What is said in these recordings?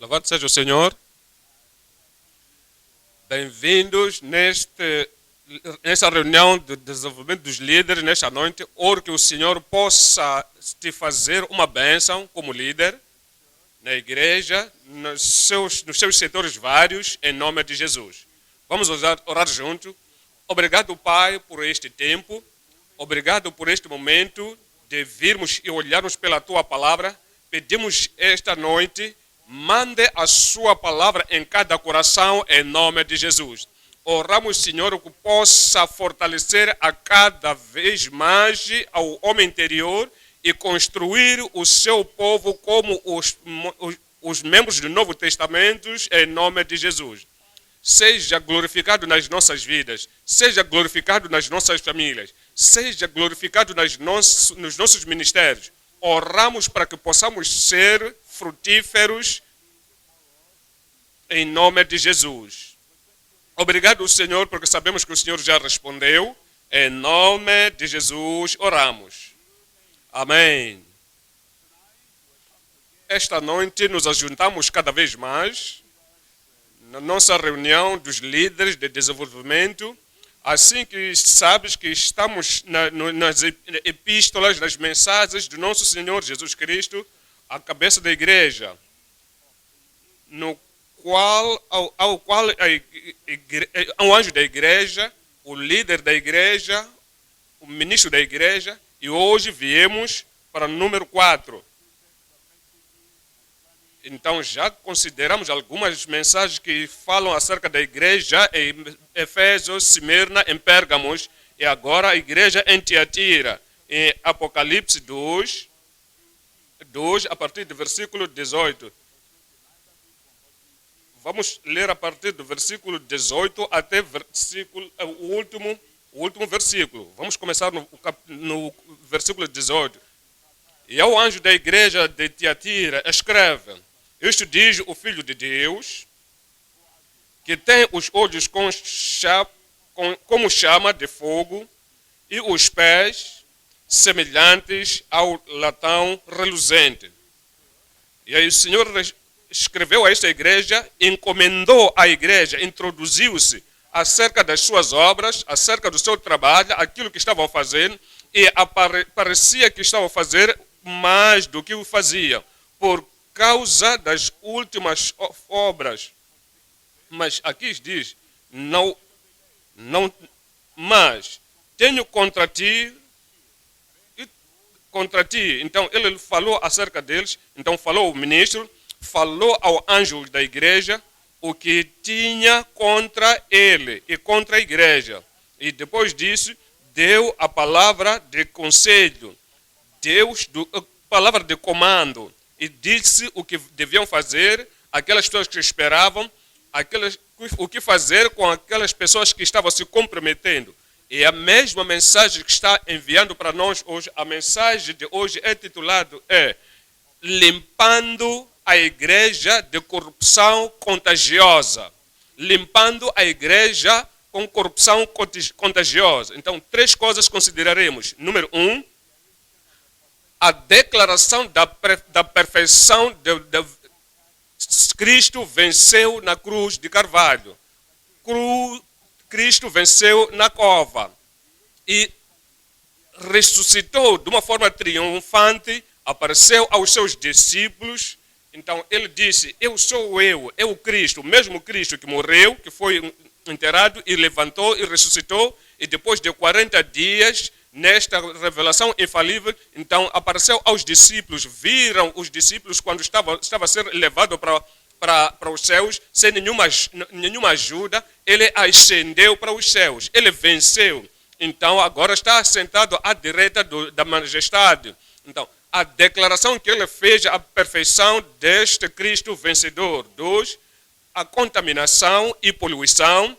Louvado seja o Senhor. Bem-vindos nesta reunião de desenvolvimento dos líderes nesta noite. Oro que o Senhor possa te fazer uma bênção como líder na igreja, nos seus setores vários, em nome de Jesus. Vamos orar junto. Obrigado, Pai, por este tempo. Obrigado por este momento de virmos e olharmos pela Tua palavra. Pedimos esta noite, mande a sua palavra em cada coração, em nome de Jesus. Oramos, Senhor, que possa fortalecer a cada vez mais ao homem interior e construir o seu povo como os membros do Novo Testamento, em nome de Jesus. Seja glorificado nas nossas vidas, seja glorificado nas nossas famílias, seja glorificado nos nossos ministérios. Oramos para que possamos ser frutíferos em nome de Jesus. Obrigado, Senhor, porque sabemos que o Senhor já respondeu. Em nome de Jesus oramos. Amém. Esta noite nos ajuntamos cada vez mais na nossa reunião dos líderes de desenvolvimento. Assim que sabes que estamos nas epístolas, nas mensagens do nosso Senhor Jesus Cristo, a cabeça da igreja, ao qual o anjo da igreja, o líder da igreja, o ministro da igreja, e hoje viemos para o número 4. Então já consideramos algumas mensagens que falam acerca da igreja em Efésios, Esmirna, em Pérgamos, e agora a igreja em Tiatira, em Apocalipse 2, a partir do versículo 18. Vamos ler a partir do versículo 18 até o último versículo. Vamos começar no versículo 18. E ao anjo da igreja de Tiatira escreve: isto diz o Filho de Deus, que tem os olhos como chama de fogo e os pés semelhantes ao latão reluzente. E aí o Senhor escreveu a esta igreja, encomendou à igreja, introduziu-se acerca das suas obras, acerca do seu trabalho, aquilo que estavam fazendo, e parecia que estavam a fazer mais do que o faziam, por causa das últimas obras. Mas aqui diz, mas tenho contra ti. Então ele falou acerca deles, então falou o ministro, falou ao anjo da igreja o que tinha contra ele e contra a igreja. E depois disso, deu a palavra de conselho, palavra de comando, e disse o que deviam fazer, aquelas pessoas que esperavam, o que fazer com aquelas pessoas que estavam se comprometendo. E a mesma mensagem que está enviando para nós hoje, a mensagem de hoje é titulada Limpando a igreja de corrupção contagiosa. Limpando a igreja com corrupção contagiosa. Então, 3 coisas consideraremos. Número 1, a declaração da perfeição de Cristo venceu na cruz de Carvalho. Cristo venceu na cova e ressuscitou de uma forma triunfante, apareceu aos seus discípulos. Então ele disse, eu sou o Cristo, o mesmo Cristo que morreu, que foi enterrado e levantou e ressuscitou, e depois de 40 dias, nesta revelação infalível, então apareceu aos discípulos, viram os discípulos quando estava a ser levado para os céus, sem nenhuma ajuda, ele ascendeu para os céus, ele venceu. Então agora está sentado à direita da majestade. Então, a declaração que ele fez, a perfeição deste Cristo vencedor. 2, a contaminação e poluição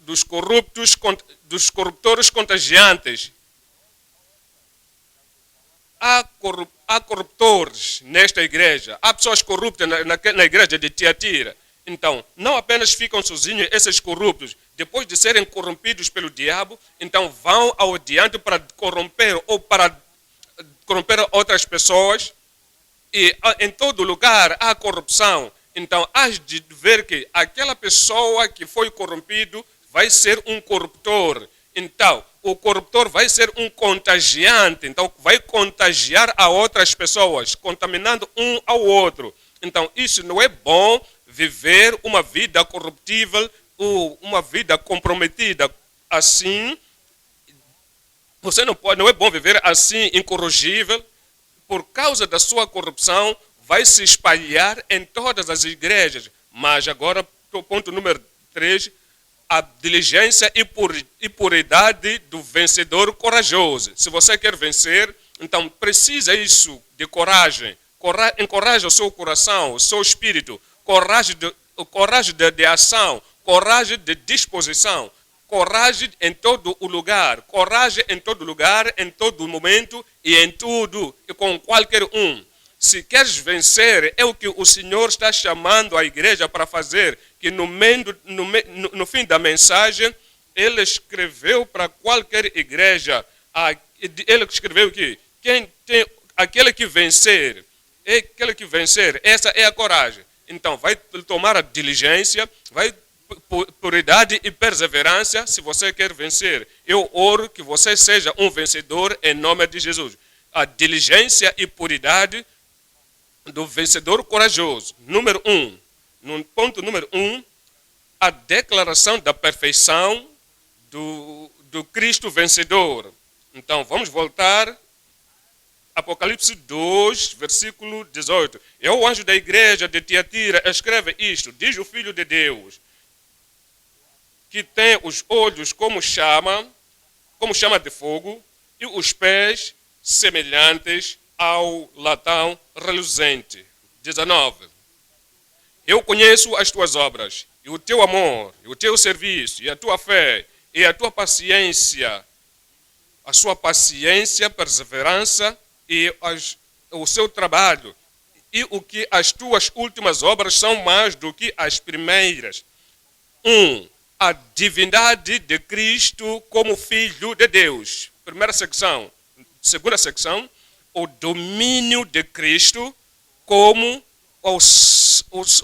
dos corruptores contagiantes. Há corruptores nesta igreja, há pessoas corruptas na igreja de Tiatira. Então, não apenas ficam sozinhos esses corruptos, depois de serem corrompidos pelo diabo, então vão ao diante para corromper outras pessoas. E em todo lugar há corrupção. Então, hás de ver que aquela pessoa que foi corrompido vai ser um corruptor. Então, o corruptor vai ser um contagiante. Então, vai contagiar a outras pessoas, contaminando um ao outro. Então, isso não é bom, viver uma vida corruptível, ou uma vida comprometida. Assim, você não é bom viver assim, incorrigível. Por causa da sua corrupção, vai se espalhar em todas as igrejas. Mas agora, o ponto número 3, a diligência e puridade do vencedor corajoso. Se você quer vencer, então precisa isso de coragem. Encoraja o seu coração, o seu espírito. Coragem de ação, coragem de disposição. Coragem em todo o lugar, coragem em todo lugar, em todo momento e em tudo e com qualquer um. Se queres vencer, é o que o Senhor está chamando a igreja para fazer, que no fim da mensagem, ele escreveu para qualquer igreja, ele escreveu que aquele que vencer, essa é a coragem. Então, vai tomar a diligência, vai puridade e perseverança se você quer vencer. Eu oro que você seja um vencedor em nome de Jesus. A diligência e puridade do vencedor corajoso. Número 1. No ponto número 1, a declaração da perfeição do Cristo vencedor. Então, vamos voltar. Apocalipse 2, versículo 18. É o anjo da igreja de Tiatira, escreve isto. Diz o Filho de Deus, que tem os olhos como chama de fogo, e os pés semelhantes ao latão reluzente. 19. Eu conheço as tuas obras, e o teu amor, e o teu serviço, e a tua fé, e a tua paciência, a sua paciência, perseverança, e o seu trabalho, e o que as tuas últimas obras são mais do que as primeiras. 1. A divindade de Cristo como Filho de Deus. Primeira secção. Segunda secção, o domínio de Cristo como o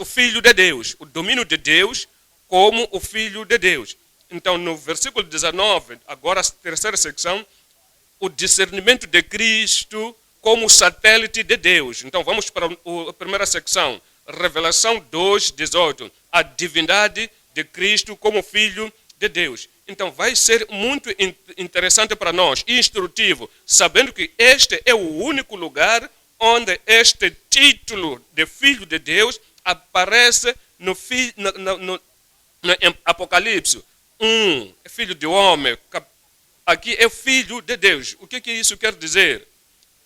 Filho de Deus. O domínio de Deus como o Filho de Deus. Então, no versículo 19, agora a terceira secção, o discernimento de Cristo como satélite de Deus. Então, vamos para a primeira secção. Revelação 2, 18. A divindade de Cristo como Filho de Deus. Então vai ser muito interessante para nós, instrutivo, sabendo que este é o único lugar onde este título de Filho de Deus aparece no Apocalipse. Filho de homem, aqui é Filho de Deus. O que isso quer dizer?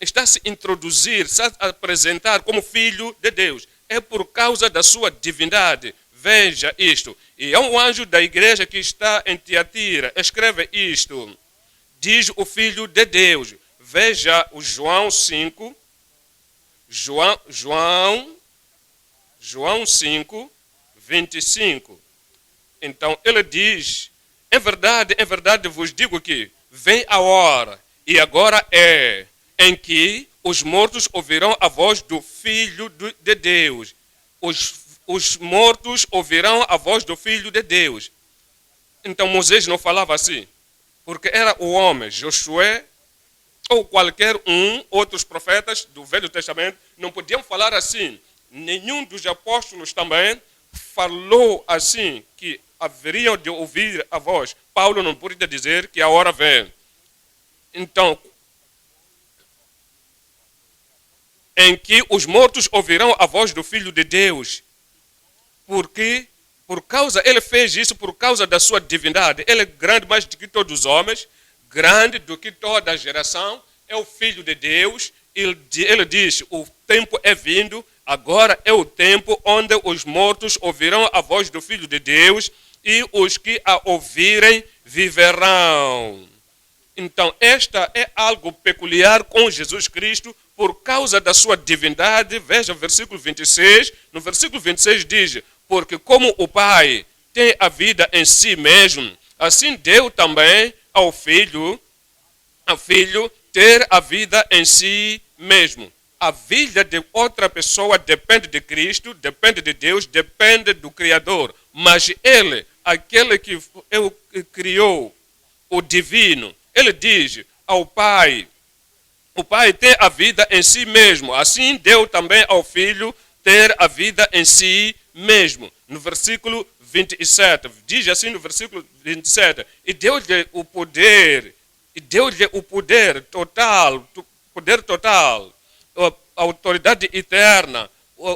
Está se introduzir, está a apresentar como Filho de Deus. É por causa da sua divindade. Veja isto. E é um anjo da igreja que está em Tiatira. Escreve isto. Diz o Filho de Deus. Veja o João 5. João 5, 25. Então ele diz: em verdade vos digo que vem a hora, e agora é, em que os mortos ouvirão a voz do Filho de Deus. Os mortos ouvirão a voz do Filho de Deus. Então Moisés não falava assim, porque era o homem. Josué ou qualquer outros profetas do Velho Testamento não podiam falar assim. Nenhum dos apóstolos também falou assim, que haveriam de ouvir a voz. Paulo não podia dizer que a hora vem. Então, em que os mortos ouvirão a voz do Filho de Deus. Porque, ele fez isso por causa da sua divindade. Ele é grande mais do que todos os homens, grande do que toda a geração, é o Filho de Deus. Ele diz: o tempo é vindo, agora é o tempo onde os mortos ouvirão a voz do Filho de Deus, e os que a ouvirem viverão. Então, esta é algo peculiar com Jesus Cristo, por causa da sua divindade. Veja o versículo 26. No versículo 26 diz: porque como o Pai tem a vida em si mesmo, assim deu também ao Filho ter a vida em si mesmo. a vida de outra pessoa depende de Cristo, depende de Deus, depende do Criador. Mas ele, aquele que criou o divino, ele diz ao Pai, o Pai tem a vida em si mesmo, assim deu também ao Filho ter a vida em si mesmo. No versículo 27, diz assim no versículo 27, e deu-lhe o poder total, a autoridade eterna,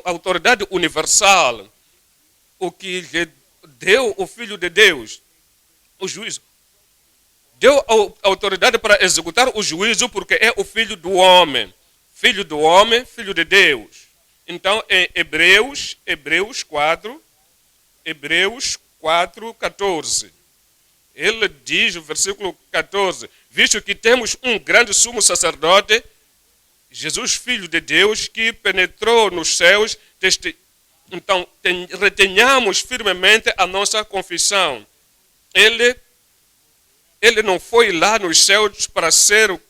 a autoridade universal, o que lhe deu o Filho de Deus, o juízo. Deu a autoridade para executar o juízo porque é o Filho do homem, Filho de Deus. Então, em Hebreus 4:14, ele diz, no versículo 14, visto que temos um grande sumo sacerdote, Jesus, Filho de Deus, que penetrou nos céus, então retenhamos firmemente a nossa confissão. Ele não foi lá nos céus para ser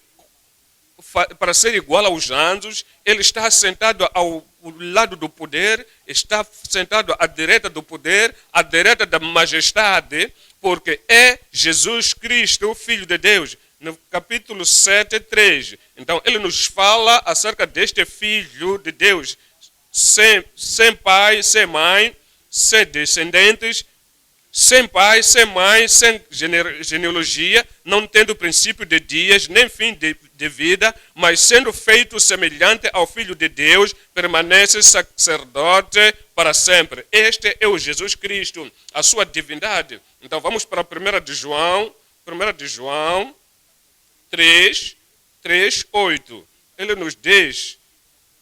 igual aos anjos, ele está sentado ao lado do poder, está sentado à direita do poder, à direita da majestade, porque é Jesus Cristo, Filho de Deus. No capítulo 7:3. Então, ele nos fala acerca deste Filho de Deus, sem pai, sem mãe, sem descendentes, sem pai, sem mãe, sem genealogia, não tendo princípio de dias, nem fim de vida, mas sendo feito semelhante ao Filho de Deus, permanece sacerdote para sempre. Este é o Jesus Cristo, a sua divindade. Então vamos para 1 de João 3:8. Ele nos diz,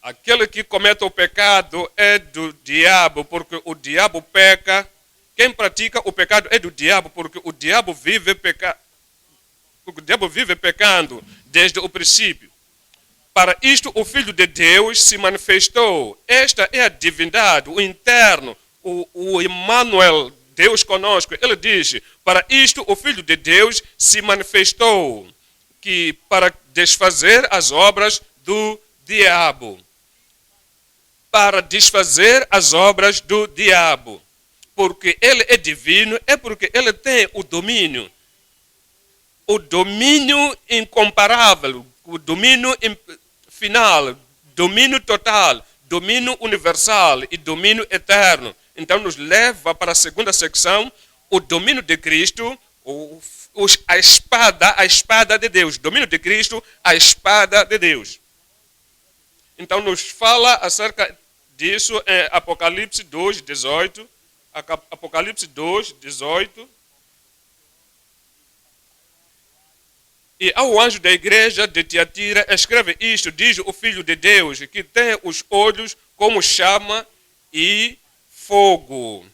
aquele que comete o pecado é do diabo, porque o diabo peca. Quem pratica o pecado é do diabo, porque o diabo vive pecando desde o princípio. Para isto o Filho de Deus se manifestou. Esta é a divindade, o interno, o Emmanuel, Deus conosco. Ele diz, para isto o Filho de Deus se manifestou, que para desfazer as obras do diabo. Para desfazer as obras do diabo. Porque ele é divino, é porque ele tem o domínio incomparável, o domínio final, domínio total, domínio universal e domínio eterno. Então nos leva para a segunda secção, o domínio de Cristo, a espada de Deus. Domínio de Cristo, a espada de Deus. Então nos fala acerca disso em Apocalipse 2:18. Apocalipse 2:18. E ao anjo da igreja de Tiatira escreve isto, diz o Filho de Deus, que tem os olhos como chama e fogo,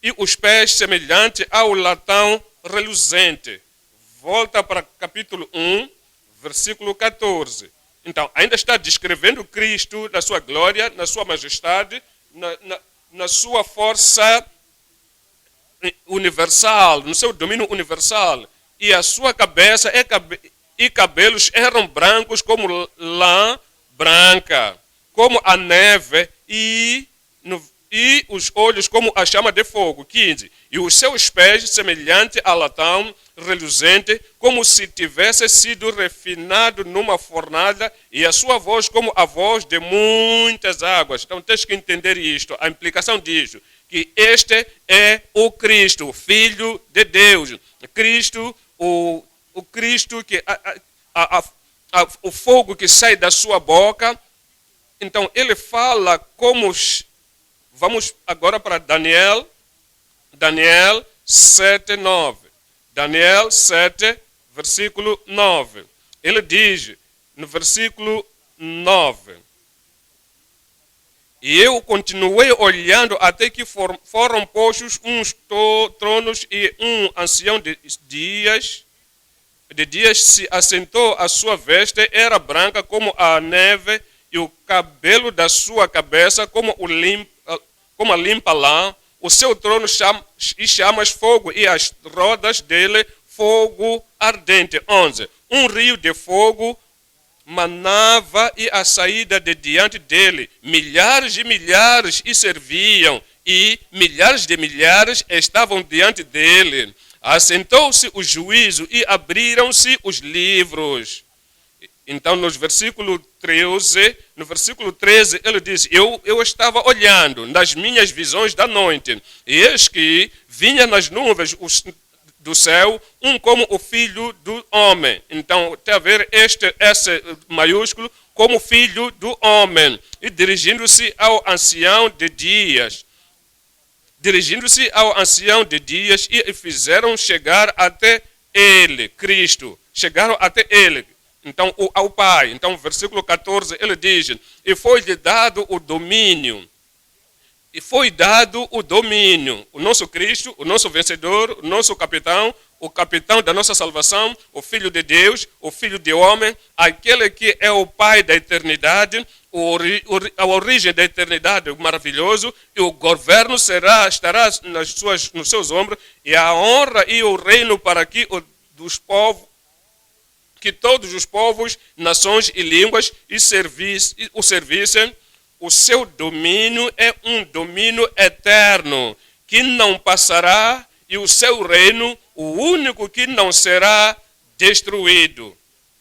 e os pés semelhantes ao latão reluzente. Volta para capítulo 1, versículo 14. Então, ainda está descrevendo Cristo na sua glória, na sua majestade, na sua força universal, no seu domínio universal. E a sua cabeça e cabelos eram brancos como lã branca, como a neve, e os olhos como a chama de fogo. 15. E os seus pés semelhante a latão reluzente, como se tivesse sido refinado numa fornalha, e a sua voz como a voz de muitas águas. Então tens que entender isto, a implicação disto, que este é o Cristo, o Filho de Deus. Cristo, o Cristo, que o fogo que sai da sua boca. Então ele fala como... Vamos agora para Daniel 7:9. Daniel 7, versículo 9. Ele diz, no versículo 9, e eu continuei olhando até que foram postos uns tronos e um ancião de dias se assentou. A sua veste era branca como a neve e o cabelo da sua cabeça como a limpa lã. O seu trono chamas fogo e as rodas dele fogo ardente. 11. Um rio de fogo manava e a saída de diante dele. Milhares e milhares e serviam, e milhares de milhares estavam diante dele. Assentou-se o juízo e abriram-se os livros. Então, no versículo 13, ele diz, eu estava olhando nas minhas visões da noite, e eis que vinha nas nuvens do céu, como o filho do homem. Então, tem a ver esse maiúsculo, como filho do homem. E dirigindo-se ao ancião de dias. E fizeram chegar até ele, Cristo. Chegaram até ele. Então, ao Pai. Então, versículo 14, ele diz, e foi-lhe dado o domínio. O nosso Cristo, o nosso vencedor, o nosso capitão, o capitão da nossa salvação, o Filho de Deus, o Filho de homem, aquele que é o Pai da eternidade, a origem da eternidade maravilhoso, e o governo estará nos seus ombros, e a honra e o reino para que todos os povos, nações e línguas o servissem. O seu domínio é um domínio eterno, que não passará, e o seu reino, o único que não será destruído.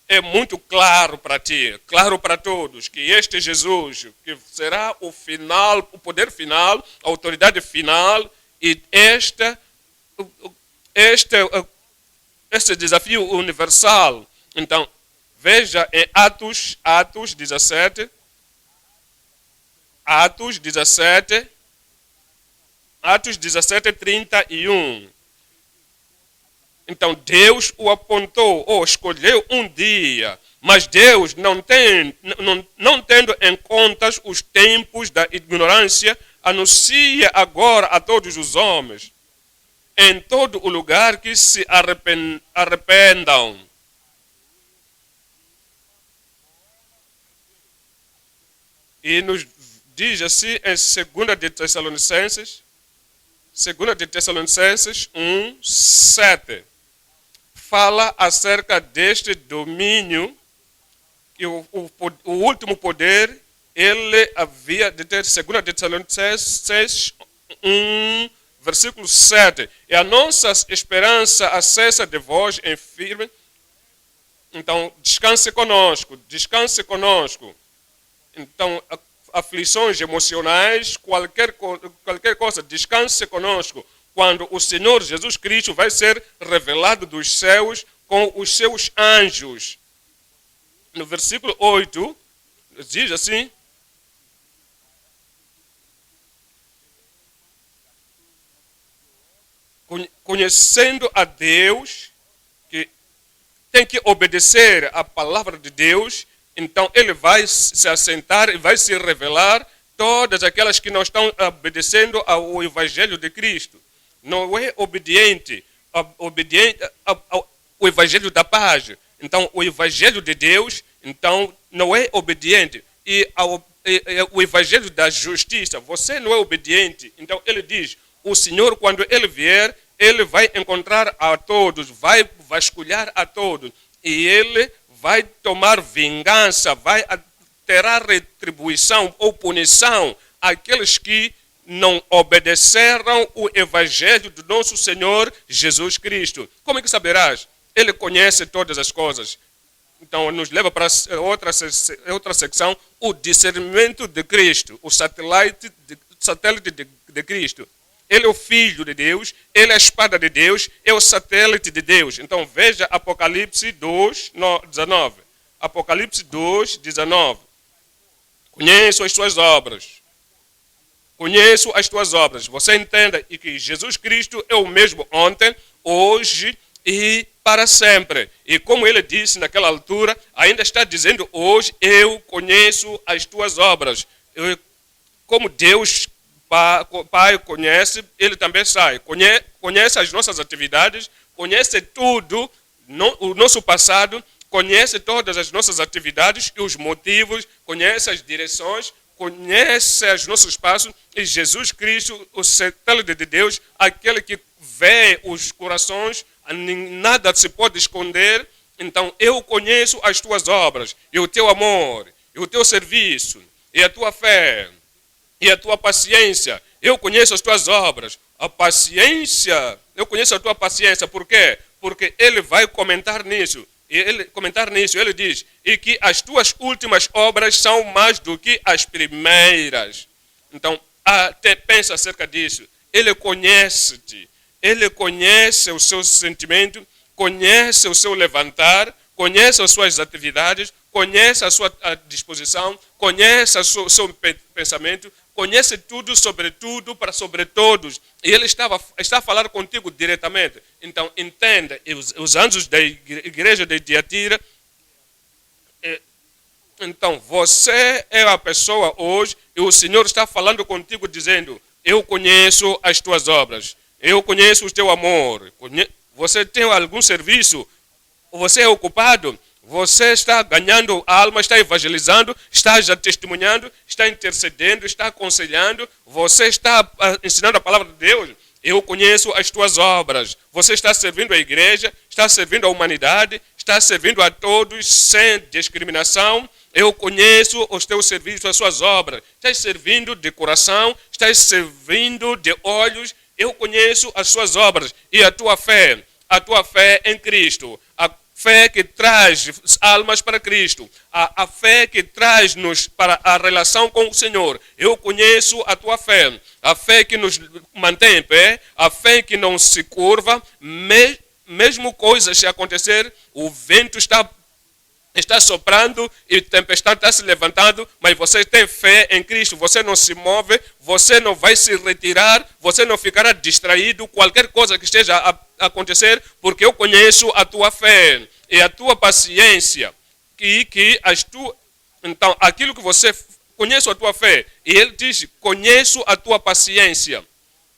É muito claro para ti, claro para todos, que este Jesus, que será o final, o poder final, a autoridade final, e este desafio universal. Então, veja em Atos 17, 31. Então, Deus o apontou, ou escolheu um dia, mas Deus, não tendo em conta os tempos da ignorância, anuncia agora a todos os homens, em todo o lugar, que se arrependam. E nos diz assim em 2 de Tessalonicenses 1:7. Fala acerca deste domínio, que o último poder, ele havia de ter. 2 de Tessalonicenses 1:7. E a nossa esperança acessa de vós em firme. Então, descanse conosco. Então, aflições emocionais, qualquer coisa, descanse conosco, quando o Senhor Jesus Cristo vai ser revelado dos céus com os seus anjos. No versículo 8, diz assim, conhecendo a Deus, que tem que obedecer a palavra de Deus. Então, ele vai se assentar e vai se revelar todas aquelas que não estão obedecendo ao Evangelho de Cristo. Não é obediente ao Evangelho da paz. Então, o Evangelho de Deus, então, não é obediente. E o Evangelho da justiça, você não é obediente. Então, ele diz, o Senhor, quando ele vier, ele vai encontrar a todos, vai vasculhar a todos. E ele vai tomar vingança, terá retribuição ou punição àqueles que não obedeceram o Evangelho do nosso Senhor Jesus Cristo. Como é que saberás? Ele conhece todas as coisas. Então, nos leva para outra secção, o discernimento de Cristo, o satélite de Cristo. Ele é o Filho de Deus, ele é a espada de Deus, é o satélite de Deus. Então veja Apocalipse 2:19. Apocalipse 2:19. Conheço as tuas obras. Você entenda que Jesus Cristo é o mesmo ontem, hoje e para sempre. E como ele disse naquela altura, ainda está dizendo hoje, eu conheço as tuas obras. Como Deus Pai conhece, ele também sabe. Conhece as nossas atividades, conhece tudo, o nosso passado, conhece todas as nossas atividades e os motivos, conhece as direções, conhece os nossos passos. E Jesus Cristo, o satélite de Deus, aquele que vê os corações, nada se pode esconder, Então, eu conheço as tuas obras, e o teu amor, e o teu serviço, e a tua fé, e a tua paciência. Eu conheço as tuas obras. A paciência, eu conheço a tua paciência. Por quê? Porque ele vai comentar nisso. E ele diz, e que as tuas últimas obras são mais do que as primeiras. Então, até pensa acerca disso. Ele conhece-te. Ele conhece o seu sentimento, conhece o seu levantar, conhece as suas atividades, conhece a sua disposição, conhece o seu pensamento, conhece tudo sobre tudo para sobre todos. E ele está a falar contigo diretamente. Então, entenda, os anjos da igreja de Tiatira, então, você é a pessoa hoje e o Senhor está falando contigo dizendo, eu conheço as tuas obras, eu conheço o teu amor. Você tem algum serviço? Você é ocupado? Você está ganhando alma, está evangelizando, está já testemunhando, está intercedendo, está aconselhando, você está ensinando a palavra de Deus. Eu conheço as tuas obras. Você está servindo a igreja, está servindo a humanidade, está servindo a todos sem discriminação. Eu conheço os teus serviços, as suas obras. Estás servindo de coração, estás servindo de olhos. Eu conheço as suas obras e a tua fé em Cristo. A fé que traz almas para Cristo, a fé que traz-nos para a relação com o Senhor. Eu conheço a tua fé, a fé que nos mantém em pé, a fé que não se curva, mesmo coisas se acontecer, o vento está soprando e a tempestade está se levantando, mas você tem fé em Cristo, você não se move, você não vai se retirar, você não ficará distraído, qualquer coisa que esteja a acontecer, porque eu conheço a tua fé e a tua paciência, então aquilo que você conhece a tua fé, e ele diz, conheço a tua paciência,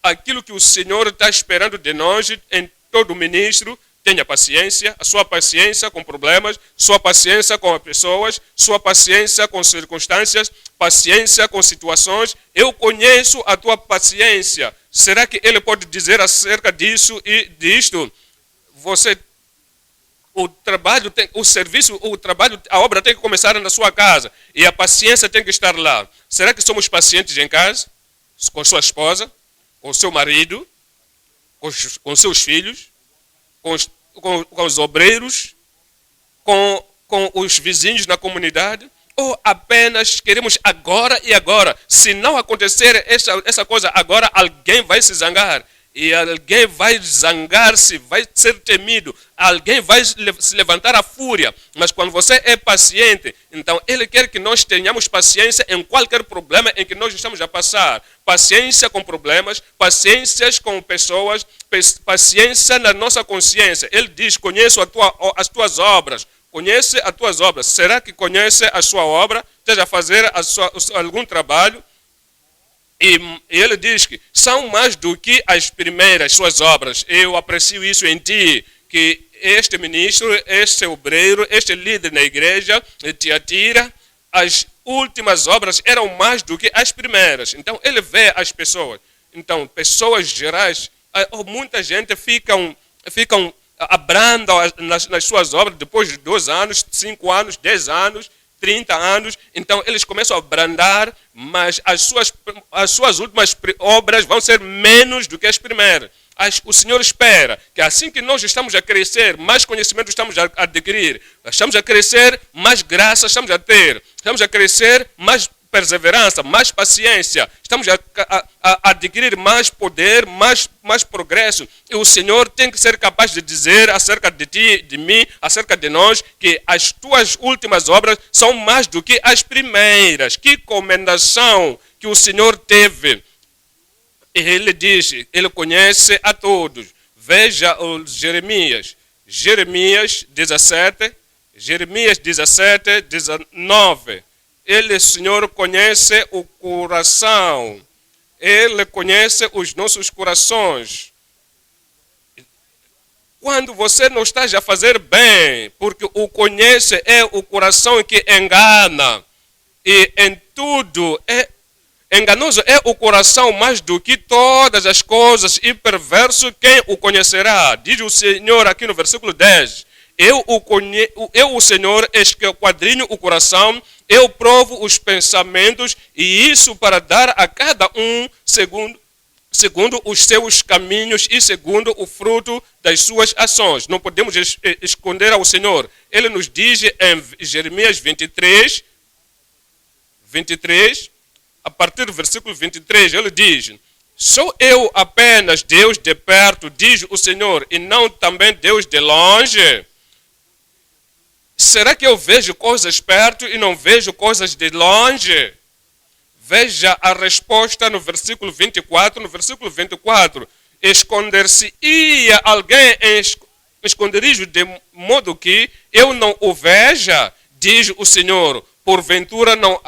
aquilo que o Senhor está esperando de nós, em todo ministro. Tenha paciência, a sua paciência com problemas, sua paciência com as pessoas, sua paciência com circunstâncias, paciência com situações. Eu conheço a tua paciência. Será que ele pode dizer acerca disso e disto? O trabalho, a obra tem que começar na sua casa e a paciência tem que estar lá. Será que somos pacientes em casa? Com sua esposa? Com seu marido? Com seus filhos? Com os obreiros, com os vizinhos na comunidade, ou apenas queremos agora e agora? Se não acontecer essa coisa agora, alguém vai se zangar, e alguém vai zangar-se, vai ser temido, alguém vai se levantar a fúria. Mas quando você é paciente, então ele quer que nós tenhamos paciência em qualquer problema em que nós estamos a passar. Paciência com problemas, paciências com pessoas, paciência na nossa consciência. Ele diz, conheço as tuas obras. Conhece as tuas obras. Será que conhece a sua obra? Esteja a fazer algum trabalho? E ele diz que são mais do que as primeiras suas obras. Eu aprecio isso em ti, que este ministro, este obreiro, este líder na igreja de Tiatira, as últimas obras eram mais do que as primeiras. Então ele vê as pessoas. Então pessoas gerais, muita gente ficam abrandam nas suas obras depois de 2 anos, 5 anos, 10 anos, 30 anos, então eles começam a abrandar, mas as suas últimas obras vão ser menos do que as primeiras. O Senhor espera que assim que nós estamos a crescer, mais conhecimento estamos a adquirir, estamos a crescer, mais graça estamos a ter, estamos a crescer, mais perseverança, mais paciência, estamos a adquirir mais poder, mais progresso. E o Senhor tem que ser capaz de dizer acerca de ti, de mim, acerca de nós, que as tuas últimas obras são mais do que as primeiras. Que comendação que o Senhor teve. E ele diz, ele conhece a todos. Veja os Jeremias 17, 19. Ele, Senhor, conhece o coração. Ele conhece os nossos corações. Quando você não está a fazer bem, porque o conhece é o coração que engana. E em tudo, enganoso é o coração mais do que todas as coisas, e perverso quem o conhecerá. Diz o Senhor aqui no versículo 10. Eu, o Senhor, esquadrinho o coração, eu provo os pensamentos, e isso para dar a cada um segundo os seus caminhos e segundo o fruto das suas ações. Não podemos esconder ao Senhor. Ele nos diz em Jeremias 23, a partir do versículo 23, ele diz: sou eu apenas Deus de perto, diz o Senhor, e não também Deus de longe? Será que eu vejo coisas perto e não vejo coisas de longe? Veja a resposta no versículo 24. No versículo 24, esconder-se-ia alguém em esconderijo de modo que eu não o veja, diz o Senhor. Porventura não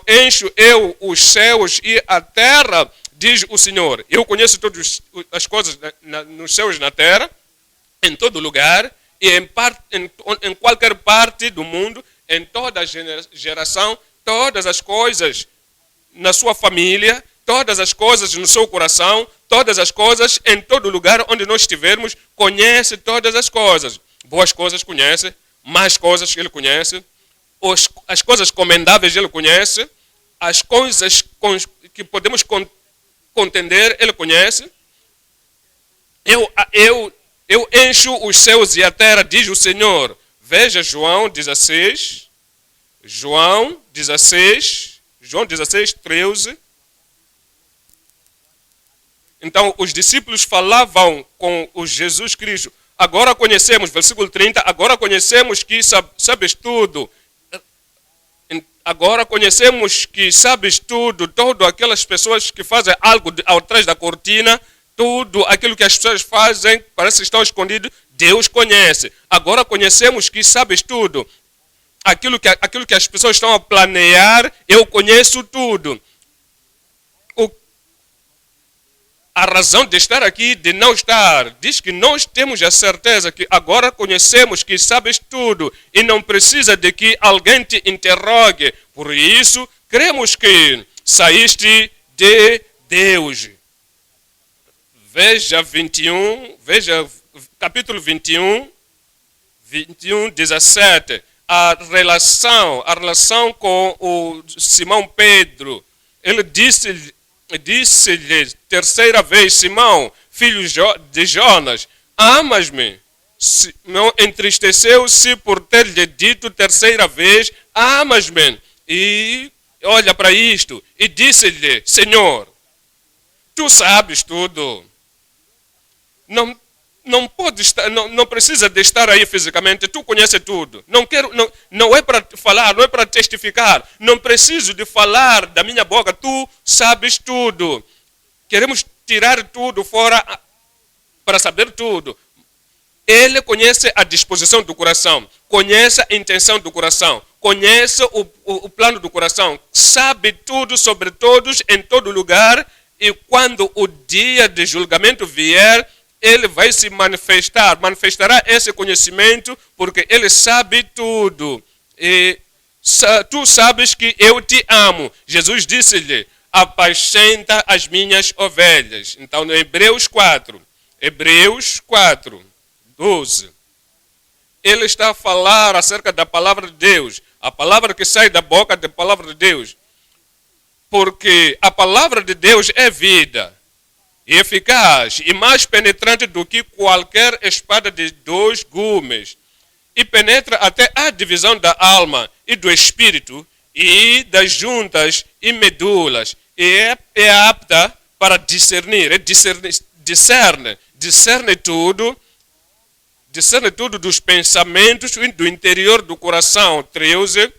encho eu os céus e a terra, diz o Senhor. Eu conheço todas as coisas nos céus e na terra, em todo lugar, e em qualquer parte do mundo, em toda geração, todas as coisas na sua família, todas as coisas no seu coração, todas as coisas em todo lugar onde nós estivermos, conhece todas as coisas. Boas coisas conhece, más coisas ele conhece, as coisas comendáveis ele conhece, as coisas que podemos contender ele conhece. Eu encho os céus e a terra, diz o Senhor. Veja João 16, 13. Então, os discípulos falavam com o Jesus Cristo. Agora conhecemos, versículo 30, agora conhecemos que sabes tudo. Agora conhecemos que sabes tudo. Todas aquelas pessoas que fazem algo atrás da cortina, tudo aquilo que as pessoas fazem, parece que estão escondidos, Deus conhece. Agora conhecemos que sabes tudo. Aquilo que as pessoas estão a planear, eu conheço tudo. A razão de estar aqui, de não estar, diz que nós temos a certeza que agora conhecemos que sabes tudo e não precisa de que alguém te interrogue. Por isso, cremos que saíste de Deus. Veja capítulo 21, 17. A relação com o Simão Pedro. Ele disse-lhe terceira vez: Simão, filho de Jonas, amas-me? Não entristeceu-se por ter-lhe dito terceira vez: amas-me? E olha para isto e disse-lhe: Senhor, tu sabes tudo. Não precisa de estar aí fisicamente, tu conheces tudo. Não é para falar, não é para testificar. Não preciso de falar da minha boca, tu sabes tudo. Queremos tirar tudo fora para saber tudo. Ele conhece a disposição do coração, conhece a intenção do coração, conhece o plano do coração, sabe tudo sobre todos, em todo lugar, e quando o dia de julgamento vier, ele vai se manifestará esse conhecimento, porque ele sabe tudo. E tu sabes que eu te amo. Jesus disse-lhe: apacenta as minhas ovelhas. Então, no Hebreus 4, 12, ele está a falar acerca da palavra de Deus, a palavra que sai da boca da palavra de Deus. Porque a palavra de Deus é vida, e eficaz, e mais penetrante do que qualquer espada de 2 gumes, e penetra até a divisão da alma e do espírito, e das juntas e medulas, e é apta para discernir, discerne tudo dos pensamentos e do interior do coração. 13.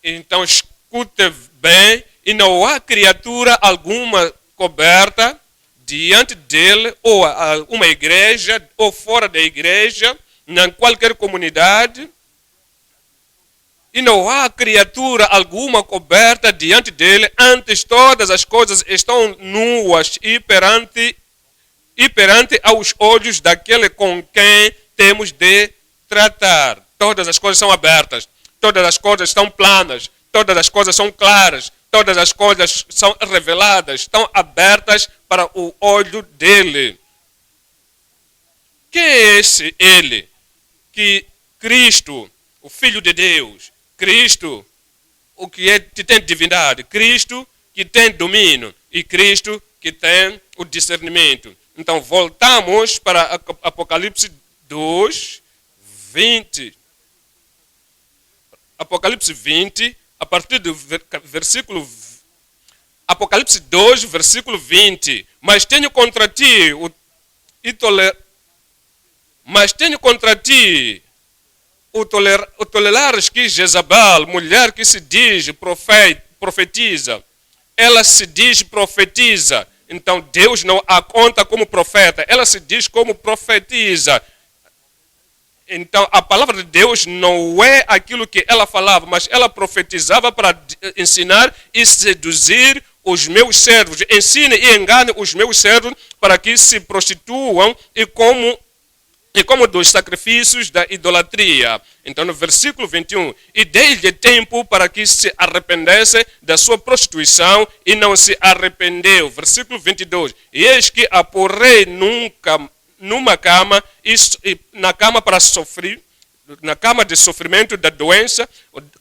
Então escute bem, e não há criatura alguma coberta diante dele, ou uma igreja, ou fora da igreja, em qualquer comunidade, e não há criatura alguma coberta diante dele, antes todas as coisas estão nuas e perante aos olhos daquele com quem temos de tratar. Todas as coisas são abertas, todas as coisas estão planas, todas as coisas são claras, todas as coisas são reveladas, estão abertas para o olho dele. Quem é esse ele? Que Cristo, o Filho de Deus, Cristo, o que tem divindade, Cristo que tem domínio e Cristo que tem o discernimento. Então voltamos para Apocalipse 2, 20. Apocalipse 20, a partir do versículo Apocalipse 2, versículo 20. Mas tenho contra ti o tolerares que Jezabel, mulher que se diz profetiza, ela se diz profetiza. Então Deus não a conta como profeta, ela se diz como profetiza. Então a palavra de Deus não é aquilo que ela falava, mas ela profetizava para ensinar e seduzir os meus servos. Ensine e engane os meus servos para que se prostituam e como dos sacrifícios da idolatria. Então no versículo 21, e dei-lhe tempo para que se arrependesse da sua prostituição e não se arrependeu. Versículo 22, e eis que a porrei numa cama, na cama para sofrer, na cama de sofrimento da doença,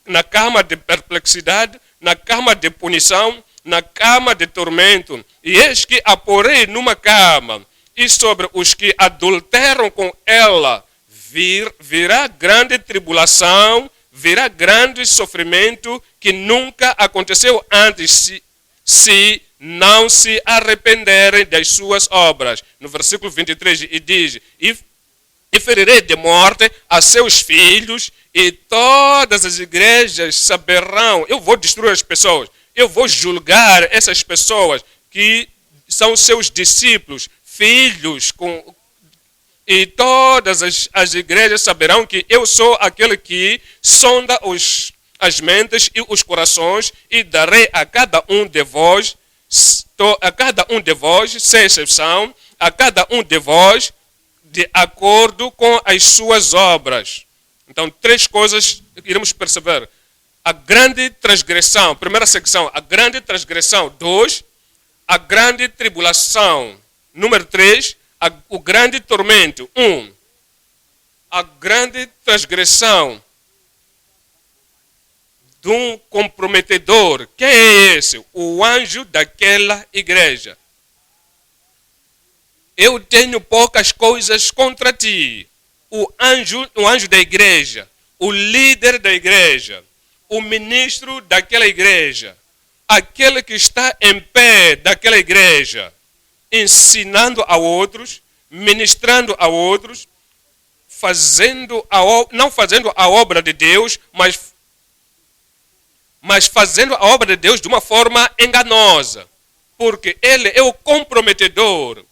na cama de perplexidade, na cama de punição, na cama de tormento. E eis que a porei numa cama, e sobre os que adulteram com ela virá grande tribulação, virá grande sofrimento que nunca aconteceu antes, se não se arrependerem das suas obras. No versículo 23, e diz, e ferirei de morte a seus filhos, e todas as igrejas saberão. Eu vou destruir as pessoas, eu vou julgar essas pessoas que são seus discípulos, filhos, e todas as igrejas saberão que eu sou aquele que sonda as mentes e os corações, e darei a cada um de vós, sem exceção, a cada um de vós, de acordo com as suas obras. Então, 3 coisas iremos perceber. A grande transgressão, primeira secção, a grande transgressão. 2, a grande tribulação. Número 3, o grande tormento. 1, a grande transgressão de um comprometedor. Quem é esse? O anjo daquela igreja. Eu tenho poucas coisas contra ti. O anjo da igreja, o líder da igreja, o ministro daquela igreja, aquele que está em pé daquela igreja, ensinando a outros, ministrando a outros, não fazendo a obra de Deus, mas fazendo a obra de Deus de uma forma enganosa, porque ele é o comprometedor.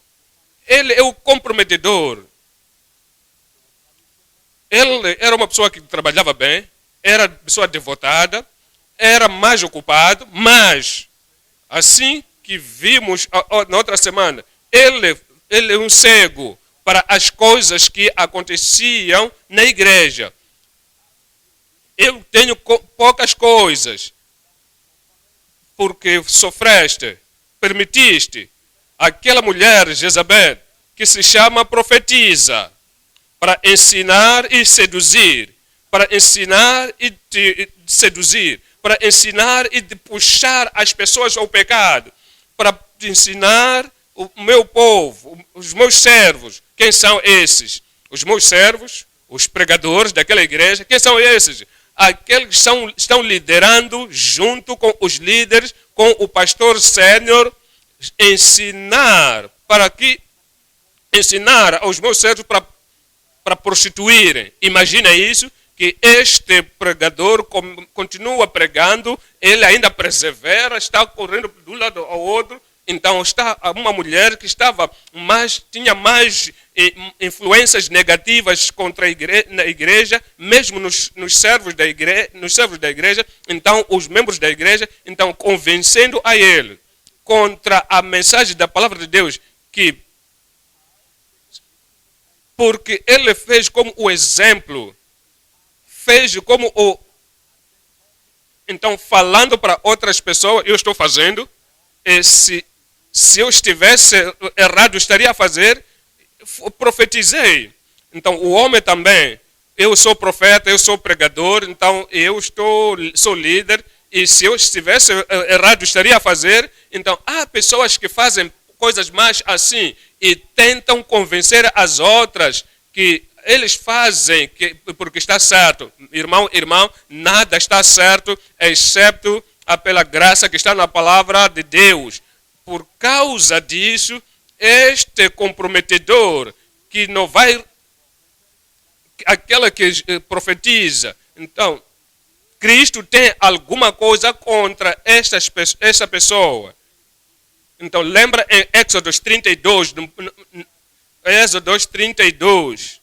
Ele é o comprometedor. Ele era uma pessoa que trabalhava bem, era pessoa devotada, era mais ocupado, mas assim que vimos na outra semana, ele é um cego para as coisas que aconteciam na igreja. Eu tenho poucas coisas, porque sofreste, permitiste aquela mulher, Jezabel, que se chama profetiza, para ensinar e seduzir, para ensinar e seduzir, para ensinar e puxar as pessoas ao pecado, para ensinar o meu povo, os meus servos. Quem são esses? Os meus servos, os pregadores daquela igreja. Quem são esses? Aqueles que estão liderando junto com os líderes, com o pastor sênior, ensinar aos meus servos para prostituírem. Imagina isso, que este pregador continua pregando, ele ainda persevera, está correndo de um lado ao outro. Então está uma mulher que tinha mais influências negativas contra na igreja, mesmo nos servos da igreja. Então os membros da igreja, então convencendo a ele contra a mensagem da palavra de Deus, porque ele fez como o exemplo, então falando para outras pessoas, eu estou fazendo, se eu estivesse errado, estaria a fazer, profetizei. Então, o homem também, eu sou profeta, eu sou pregador, então sou líder, e se eu estivesse errado, estaria a fazer. Então, há pessoas que fazem coisas mais assim e tentam convencer as outras que eles fazem porque está certo. Irmão, nada está certo, exceto pela graça que está na palavra de Deus. Por causa disso, este comprometedor que não vai, aquela que profetiza, então, Cristo tem alguma coisa contra essa pessoa. Então, lembra em Êxodo 32, Êxodo 32.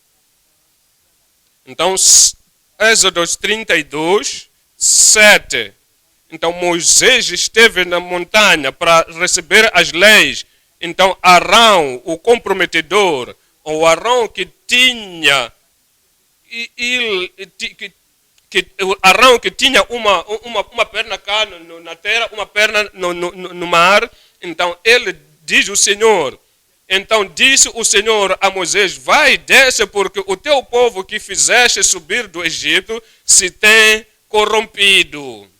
Então, Êxodo 32, 7. Então, Moisés esteve na montanha para receber as leis. Então, Arão, o comprometedor, o Arão que tinha Arão que tinha uma perna cá na terra, uma perna no mar. Então ele diz o Senhor. Então disse o Senhor a Moisés: vai, desce, porque o teu povo que fizeste subir do Egito se tem corrompido.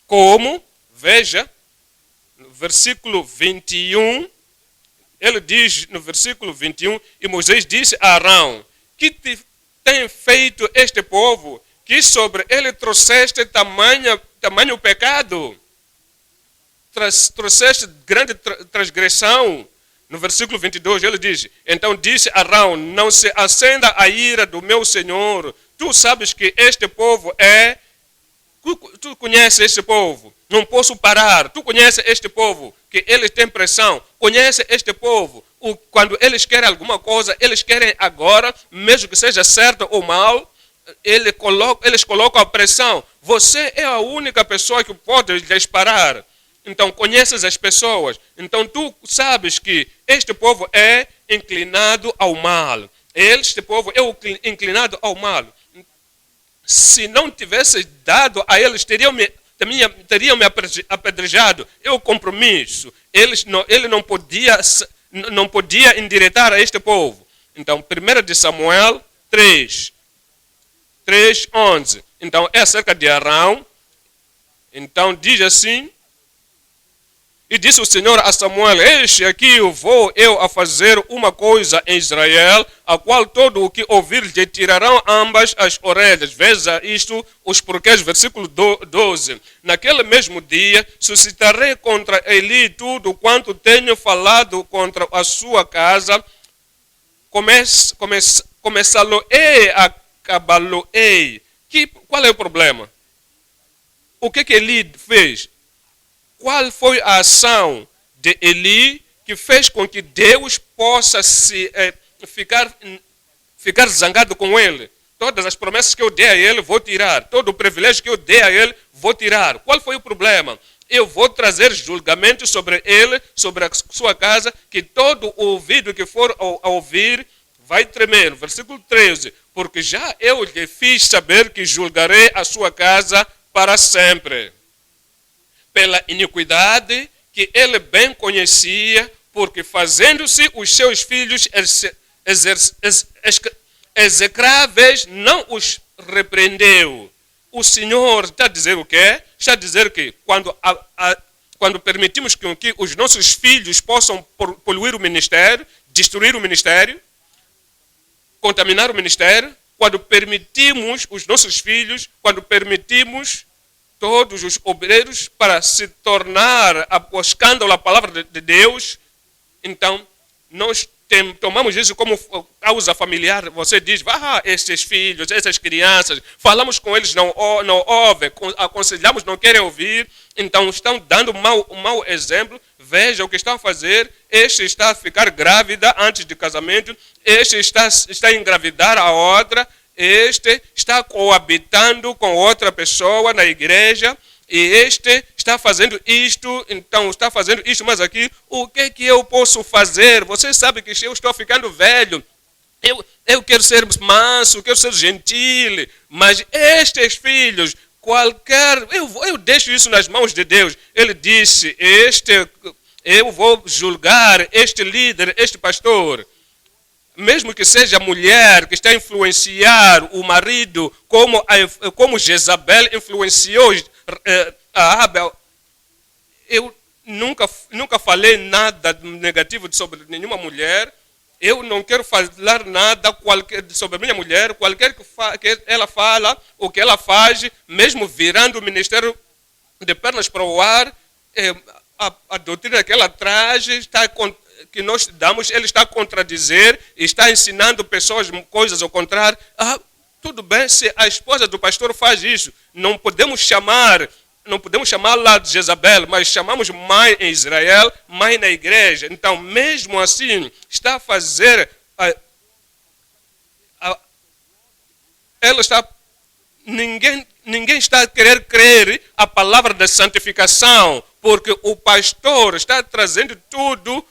Como? Veja, no versículo 21, ele diz no versículo 21, e Moisés disse a Arão: que te tem feito este povo, que sobre ele trouxeste tamanho pecado, trouxeste grande transgressão. No versículo 22 ele diz: então disse Arão: não se acenda a ira do meu Senhor, tu sabes que este povo tu conheces este povo, não posso parar, tu conheces este povo, que eles têm pressão, conhece este povo, quando eles querem alguma coisa, eles querem agora, mesmo que seja certo ou mal, eles colocam a pressão. Você é a única pessoa que pode lhes parar. Então conheces as pessoas. Então tu sabes que este povo é inclinado ao mal. Este povo é inclinado ao mal. Se não tivesse dado a eles, teriam me apedrejado. É o compromisso. Ele não podia endireitar a este povo. Então, 1 de Samuel 3:11. Então, é acerca de Arão. Então, diz assim: e disse o Senhor a Samuel: eis aqui vou eu a fazer uma coisa em Israel, a qual todo o que ouvir lhe tirarão ambas as orelhas. Veja isto, os porquês, versículo 12. Naquele mesmo dia suscitarei contra Eli tudo quanto tenho falado contra a sua casa, começá-lo-ei, acabá-lo-ei. Qual é o problema? O que Eli fez? Qual foi a ação de Eli que fez com que Deus possa ficar zangado com ele? Todas as promessas que eu dei a ele, vou tirar. Todo o privilégio que eu dei a ele, vou tirar. Qual foi o problema? Eu vou trazer julgamento sobre ele, sobre a sua casa, que todo o ouvido que for a ouvir vai tremer. Versículo 13. Porque já eu lhe fiz saber que julgarei a sua casa para sempre. Pela iniquidade que ele bem conhecia, porque fazendo-se os seus filhos execráveis, não os repreendeu. O Senhor está a dizer o quê? Está a dizer que quando permitimos que os nossos filhos possam poluir o ministério, destruir o ministério, contaminar o ministério, quando permitimos os nossos filhos, quando permitimos todos os obreiros para se tornar o escândalo a palavra de Deus, então nós tomamos isso como causa familiar. Você diz: estes filhos, essas crianças, falamos com eles, não ouvem, aconselhamos, não querem ouvir, então estão dando um mau exemplo. Veja o que estão a fazer. Este está a ficar grávida antes de casamento, este está a engravidar a outra, este está coabitando com outra pessoa na igreja, e este está fazendo isto, então está fazendo isto, mas aqui, o que é que eu posso fazer? Você sabe que eu estou ficando velho, eu quero ser manso, quero ser gentil, mas estes filhos, eu deixo isso nas mãos de Deus. Ele disse: eu vou julgar este líder, este pastor. mesmo que seja a mulher que está a influenciar o marido, como Jezabel influenciou a Abel, eu nunca falei nada negativo sobre nenhuma mulher. Eu não quero falar nada sobre a minha mulher. Qualquer que ela fala, o que ela faz, mesmo virando o ministério de pernas para o ar, a doutrina que ela traz, que nós damos, ele está a contradizer, está ensinando pessoas coisas ao contrário. Tudo bem, se a esposa do pastor faz isso, não podemos chamá-la de Jezabel, mas chamamos mãe em Israel, mãe na igreja. Então, mesmo assim, está a fazer... ela está... Ninguém está a querer crer a palavra da santificação, porque o pastor está trazendo tudo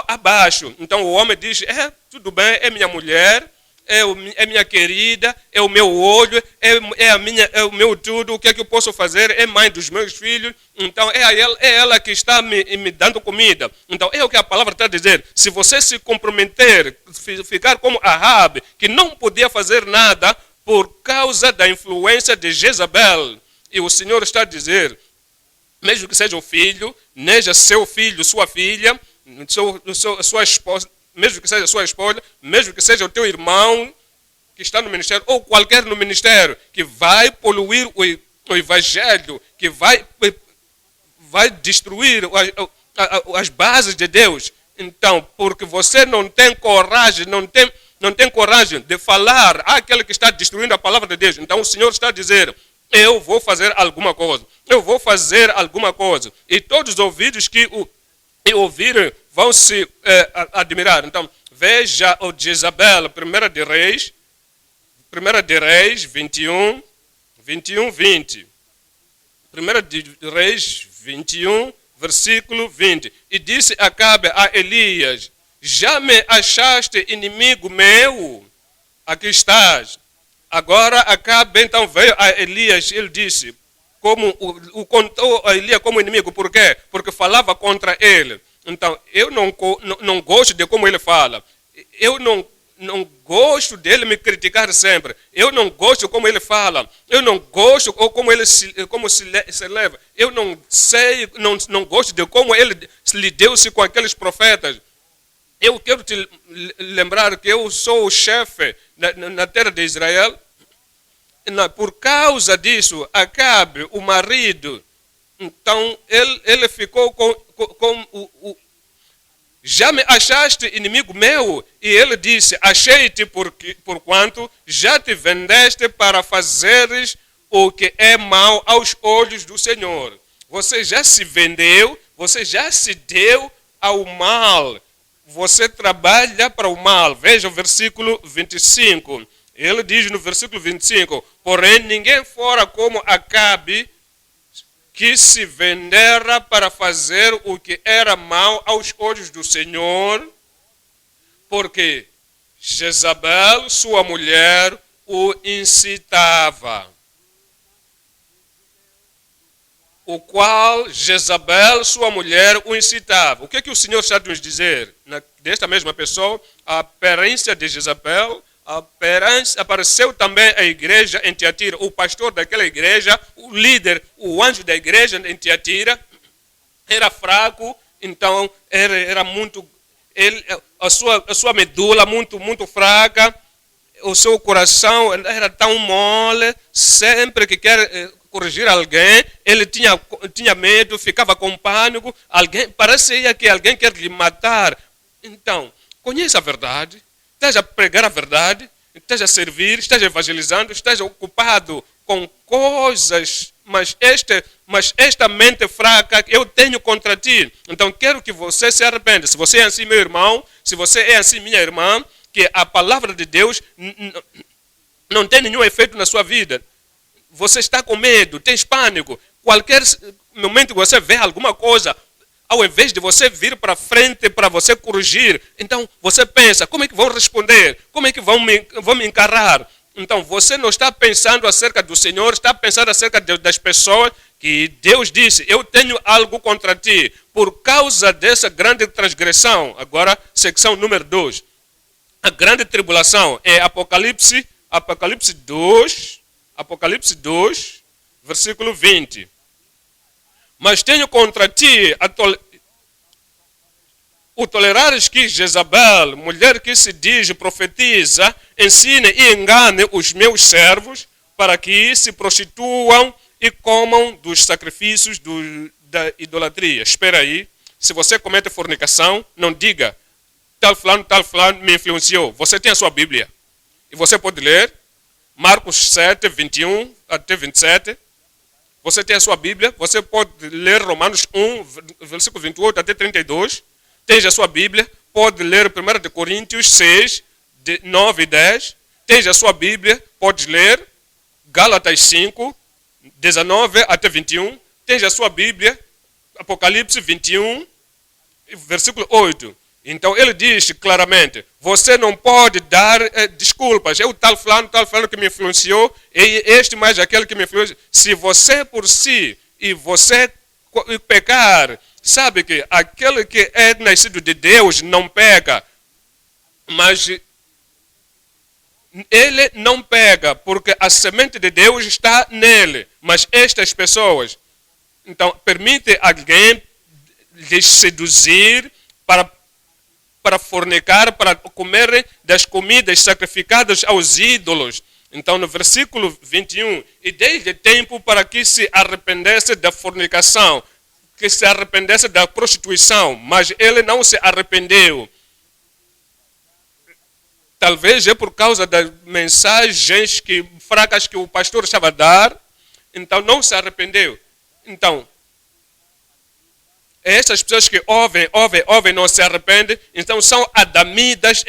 abaixo. Então, o homem diz, tudo bem, é minha mulher, é minha querida, é o meu olho, é o meu tudo, o que é que eu posso fazer? É mãe dos meus filhos, então é ela que está me dando comida. Então é o que a palavra está a dizer. Se você se comprometer, ficar como Ahabe, que não podia fazer nada por causa da influência de Jezabel, e o Senhor está a dizer, mesmo que seja o filho, seja seu filho, sua filha, sua esposa, mesmo que seja sua esposa, mesmo que seja o teu irmão que está no ministério, ou qualquer no ministério, que vai poluir o evangelho, que vai destruir as bases de Deus. Então, porque você não tem coragem, não tem coragem de falar àquele que está destruindo a palavra de Deus. Então o Senhor está a dizer, eu vou fazer alguma coisa. Eu vou fazer alguma coisa. E todos os ouvidos que ouvirem vão se admirar. Então, veja o de Jezabel, 1 de Reis, 21, 20. 1 de Reis 21, versículo 20. E disse Acabe a Elias, já me achaste inimigo meu? Aqui estás. Agora Acabe então veio a Elias, ele disse, contou a Elias como inimigo. Por quê? Porque falava contra ele. Então, eu não gosto de como ele fala. Eu não gosto dele me criticar sempre. Eu não gosto como ele fala. Eu não gosto como ele se leva. Eu não sei, não gosto de como ele lidou-se com aqueles profetas. Eu quero te lembrar que eu sou o chefe na terra de Israel. Por causa disso, Acabe, o marido, então ele ficou com já me achaste inimigo meu? E ele disse, achei-te porquanto já te vendeste para fazeres o que é mal aos olhos do Senhor. Você já se vendeu, você já se deu ao mal. Você trabalha para o mal. Veja o versículo 25. Ele diz no versículo 25, porém ninguém fora como Acabe, que se vendera para fazer o que era mal aos olhos do Senhor, porque Jezabel, sua mulher, o incitava. O qual Jezabel, sua mulher, o incitava. O que é que o Senhor está a nos dizer? Desta mesma pessoa, a aparência de Jezabel, apareceu também a igreja em Tiatira, o pastor daquela igreja, o líder, o anjo da igreja em Tiatira, era fraco, então era muito, a sua medula muito fraca, o seu coração era tão mole, sempre que quer corrigir alguém, ele tinha medo, ficava com pânico, parecia que alguém quer lhe matar. Então, conheça a verdade, esteja a pregar a verdade, esteja a servir, esteja evangelizando, esteja ocupado com coisas, mas esta mente fraca eu tenho contra ti. Então quero que você se arrependa. Se você é assim, meu irmão, se você é assim, minha irmã, que a palavra de Deus não tem nenhum efeito na sua vida. Você está com medo, tem pânico. Qualquer momento que você vê alguma coisa, ao invés de você vir para frente para você corrigir, então você pensa, como é que vão responder? Como é que vão me encarar? Então você não está pensando acerca do Senhor, está pensando acerca das pessoas que Deus disse, eu tenho algo contra ti, por causa dessa grande transgressão. Agora, secção número 2. A grande tribulação é Apocalipse 2, versículo 20. Mas tenho contra ti o tolerares que Jezabel, mulher que se diz profetiza, ensine e engane os meus servos para que se prostituam e comam dos sacrifícios da idolatria. Espera aí, se você comete fornicação, não diga tal fulano me influenciou. Você tem a sua Bíblia e você pode ler Marcos 7, 21 até 27. Você tem a sua Bíblia, você pode ler Romanos 1, versículo 28 até 32. Tem a sua Bíblia, pode ler 1 Coríntios 6, 9 e 10. Tem a sua Bíblia, pode ler Gálatas 5, 19 até 21. Tem a sua Bíblia, Apocalipse 21, versículo 8. Então ele diz claramente, você não pode dar desculpas. É o tal fulano que me influenciou, e este mais aquele que me influenciou. Se você por si e você pecar, sabe que aquele que é nascido de Deus não peca, mas ele não pega, porque a semente de Deus está nele. Mas estas pessoas, então, permite alguém lhes seduzir para fornicar, para comer das comidas sacrificadas aos ídolos. Então, no versículo 21, e dei-lhe tempo para que se arrependesse da fornicação, que se arrependesse da prostituição, mas ele não se arrependeu. Talvez é por causa das mensagens fracas que o pastor estava a dar, então não se arrependeu. Então, essas pessoas que ouvem, não se arrependem, então são adamitas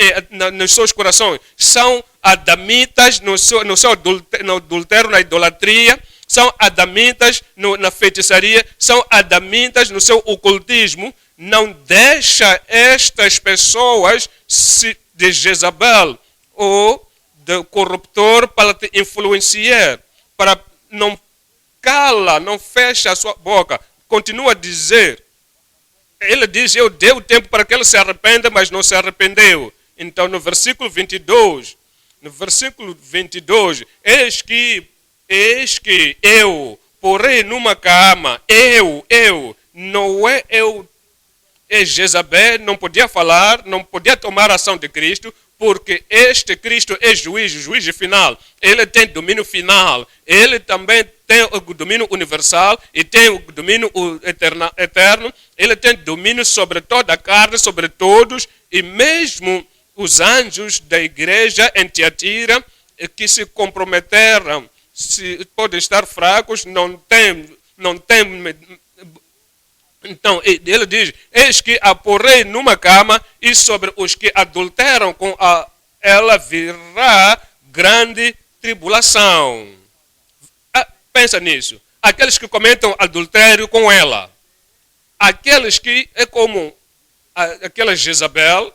nos seus corações, são adamitas no seu adultério, na idolatria, são adamitas na feitiçaria, são adamitas no seu ocultismo. Não deixa estas pessoas de Jezabel ou do corruptor para te influenciar, para não cala, não fecha a sua boca, continua a dizer. Ele diz, eu dei o tempo para que ele se arrependa, mas não se arrependeu. Então no versículo 22, eis que eu porei numa cama, não é eu, é Jezabel, não podia falar, não podia tomar ação de Cristo, porque este Cristo é juiz final. Ele tem domínio final. Ele também tem o domínio universal e tem o domínio eterno. Ele tem domínio sobre toda a carne, sobre todos, e mesmo os anjos da igreja em Tiatira, que se comprometeram, podem estar fracos, não tem. Então, ele diz, eis que a porei numa cama, e sobre os que adulteram com ela virá grande tribulação. Pensa nisso. Aqueles que cometem adultério com ela. Aqueles que é como aquela Jezabel,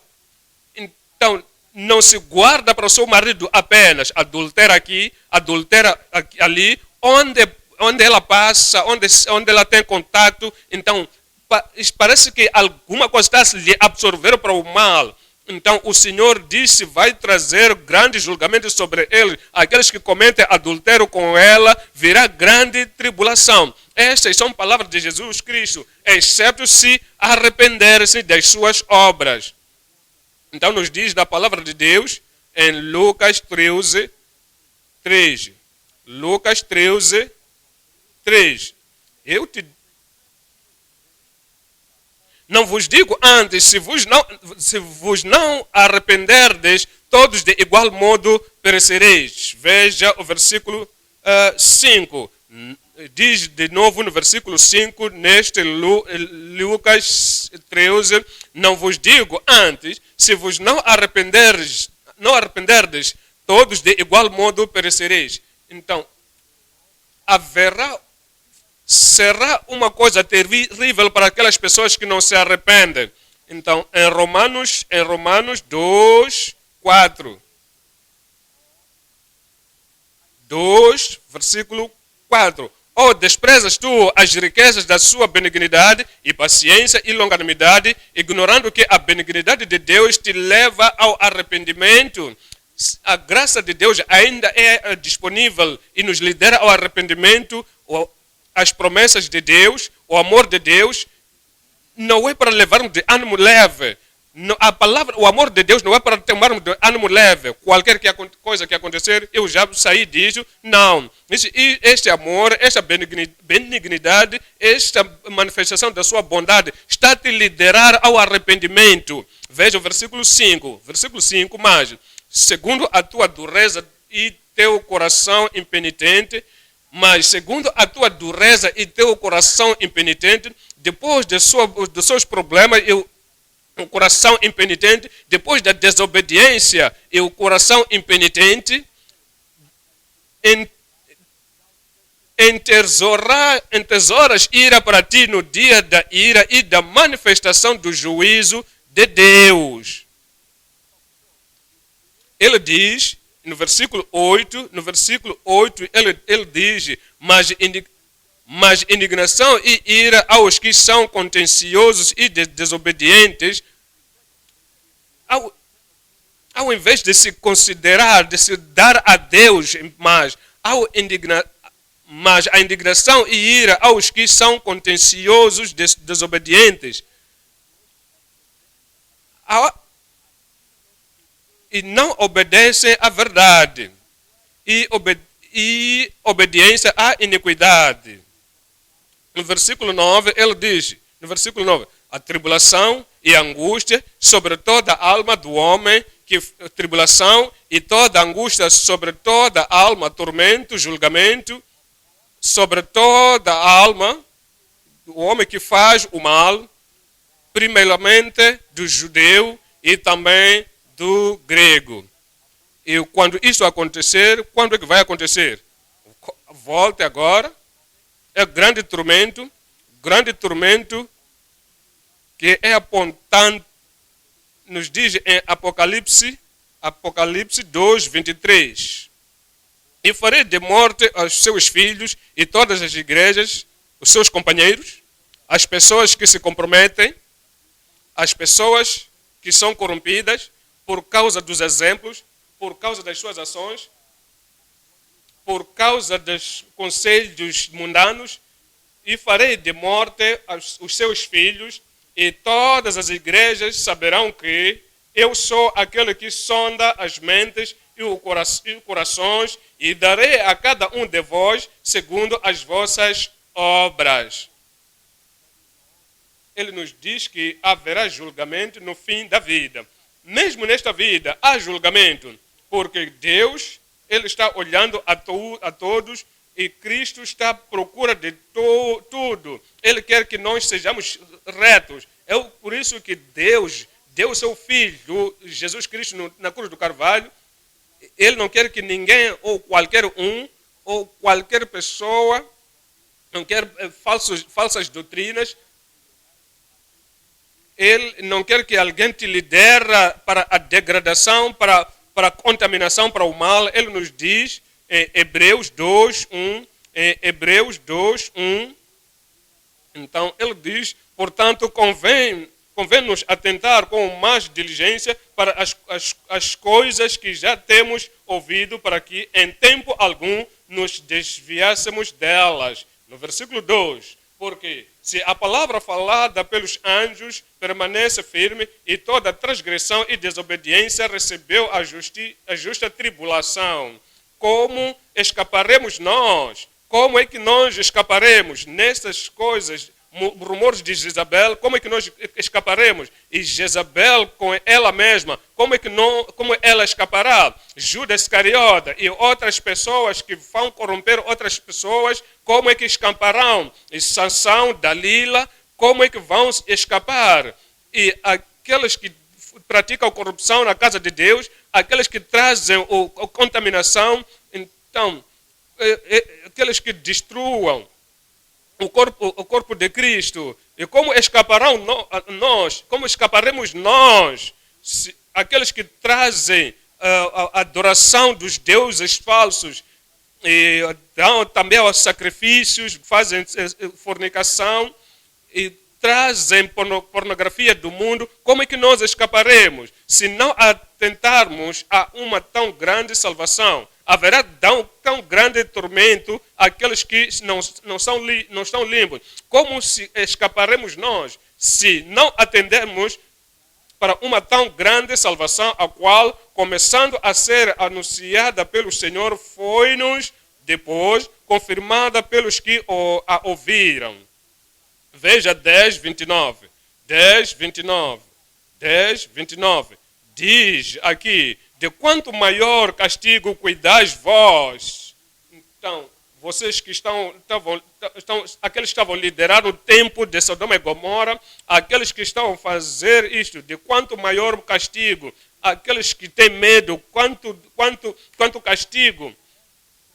então não se guarda para o seu marido apenas, adultera aqui, adultera ali, onde ela passa, onde ela tem contato, então parece que alguma coisa está a se lhe absorver para o mal. Então o Senhor disse, vai trazer grandes julgamentos sobre ele. Aqueles que cometem adultério com ela, virá grande tribulação. Estas são palavras de Jesus Cristo, exceto se arrependerem das suas obras. Então nos diz da palavra de Deus em Lucas 13, 3. Lucas 13, 3. Não vos digo antes, se vos não arrependerdes, todos de igual modo perecereis. Veja o versículo 5. Diz de novo no versículo 5, neste Lucas 13, não vos digo antes, se vos não arrependerdes, todos de igual modo perecereis. Então, será uma coisa terrível para aquelas pessoas que não se arrependem. Então, em Romanos 2, 4. 2, versículo 4. Ou desprezas tu as riquezas da sua benignidade e paciência e longanimidade, ignorando que a benignidade de Deus te leva ao arrependimento? A graça de Deus ainda é disponível e nos lidera ao arrependimento. As promessas de Deus, o amor de Deus, não é para levarmos de ânimo leve. A palavra, o amor de Deus não é para tomarmos de ânimo leve. Qualquer coisa que acontecer, eu já saí disso. Não. Este amor, esta benignidade, esta manifestação da sua bondade está a te liderar ao arrependimento. Veja o versículo 5. Versículo 5, mas segundo a tua dureza e teu coração impenitente, mas segundo a tua dureza e teu coração impenitente, depois dos seus problemas, o coração impenitente, depois da desobediência e o coração impenitente, entesouras ira para ti no dia da ira e da manifestação do juízo de Deus. Ele diz, no versículo 8, ele diz, mas indignação e ira aos que são contenciosos e desobedientes, ao invés de se considerar, de se dar a Deus, mas a indignação e ira aos que são contenciosos, desobedientes, e não obedecem à verdade, e obediência à iniquidade. No versículo 9, ele diz, no versículo 9, a tribulação e a angústia sobre toda a alma do homem, tribulação e toda angústia sobre toda a alma, tormento, julgamento, sobre toda a alma do homem que faz o mal, primeiramente do judeu e também do grego. E quando isso acontecer, quando é que vai acontecer? Volte agora. É grande tormento que é apontado, nos diz em Apocalipse 2, 23. E farei de morte aos seus filhos e todas as igrejas, os seus companheiros, as pessoas que se comprometem, as pessoas que são corrompidas por causa dos exemplos, por causa das suas ações, por causa dos conselhos mundanos, e farei de morte os seus filhos, e todas as igrejas saberão que eu sou aquele que sonda as mentes e os corações, e darei a cada um de vós segundo as vossas obras. Ele nos diz que haverá julgamento no fim da vida. Mesmo nesta vida há julgamento, porque Deus, Ele está olhando a todos e Cristo está à procura de tudo. Ele quer que nós sejamos retos. É por isso que Deus deu o seu Filho, Jesus Cristo, na cruz do Carvalho. Ele não quer que ninguém, ou qualquer pessoa, não quer falsas doutrinas. Ele não quer que alguém te lidere para a degradação, para a contaminação, para o mal. Ele nos diz em Hebreus 2:1, então ele diz, portanto, convém-nos atentar com mais diligência para as coisas que já temos ouvido, para que em tempo algum nos desviássemos delas. No versículo 2, porque se a palavra falada pelos anjos permanece firme e toda transgressão e desobediência recebeu a justa tribulação, como escaparemos nós? Como é que nós escaparemos nessas coisas, rumores de Jezabel? Como é que nós escaparemos? E Jezabel com ela mesma, como ela escapará? Judas Iscariote e outras pessoas que vão corromper outras pessoas, como é que escaparão? E Sansão, Dalila, como é que vão escapar? E aqueles que praticam corrupção na casa de Deus, aqueles que trazem a contaminação, então, aqueles que destruam o corpo de Cristo. E como escaparão nós? Como escaparemos nós? Aqueles que trazem a adoração dos deuses falsos, e dão também aos sacrifícios, fazem fornicação e trazem pornografia do mundo. Como é que nós escaparemos se não atentarmos a uma tão grande salvação? Haverá tão grande tormento àqueles que não estão limpos. Como se escaparemos nós se não atendermos para uma tão grande salvação, a qual, começando a ser anunciada pelo Senhor, foi-nos depois confirmada pelos que a ouviram? Veja 10, 29. 10, 29. 10, 29. Diz aqui: de quanto maior castigo cuidais vós. Então, vocês que aqueles que estavam liderando o tempo de Sodoma e Gomorra, aqueles que estão a fazer isto, de quanto maior castigo, aqueles que têm medo, quanto castigo,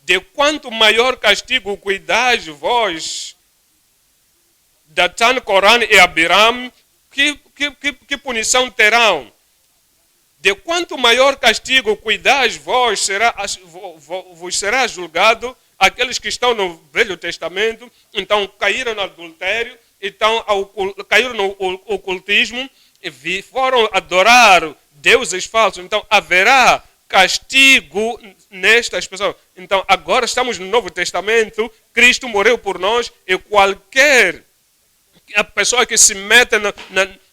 de quanto maior castigo cuidais vós, Datan, Corã e Abiram, que punição terão? De quanto maior castigo cuidais vós, vos será julgado. Aqueles que estão no Velho Testamento, então caíram no adultério, então caíram no ocultismo, e foram adorar deuses falsos. Então haverá castigo nestas pessoas. Então agora estamos no Novo Testamento, Cristo morreu por nós, e qualquer pessoa que se mete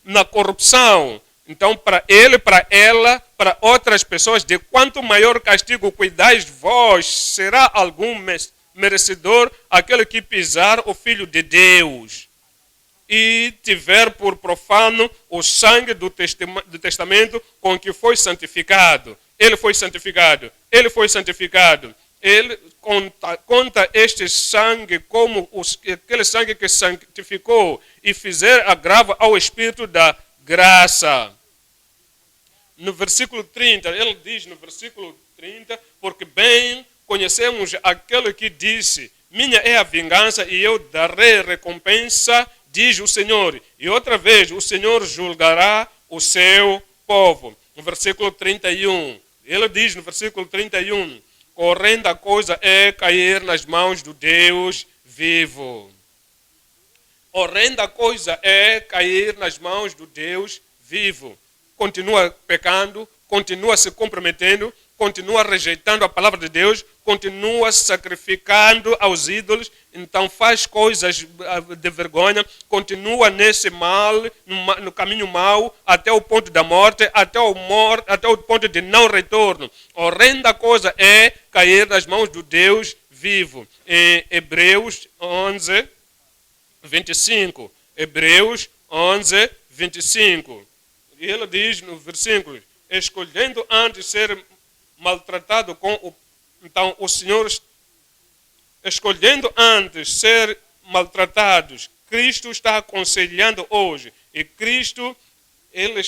na corrupção, então para ele, para ela, para outras pessoas, de quanto maior castigo cuidais vós, será algum merecedor aquele que pisar o Filho de Deus e tiver por profano o sangue do testamento com que foi santificado. Ele foi santificado. Ele foi santificado. Ele conta este sangue como aquele sangue que santificou e fizer agravo ao Espírito da graça. No versículo 30, ele diz no versículo 30, porque bem conhecemos aquele que disse: minha é a vingança e eu darei recompensa, diz o Senhor. E outra vez o Senhor julgará o seu povo. No versículo 31, ele diz no versículo 31, horrenda coisa é cair nas mãos do Deus vivo. Horrenda coisa é cair nas mãos do Deus vivo. Continua pecando, continua se comprometendo, continua rejeitando a palavra de Deus, continua sacrificando aos ídolos, então faz coisas de vergonha, continua nesse mal, no caminho mau, até o ponto da morte, até o ponto de não retorno. Horrenda coisa é cair nas mãos do Deus vivo. Em Hebreus 11, 25. Hebreus 11, 25. E ele diz no versículo: escolhendo antes ser maltratado então o Senhor, escolhendo antes ser maltratados, Cristo está aconselhando hoje. E Cristo, ele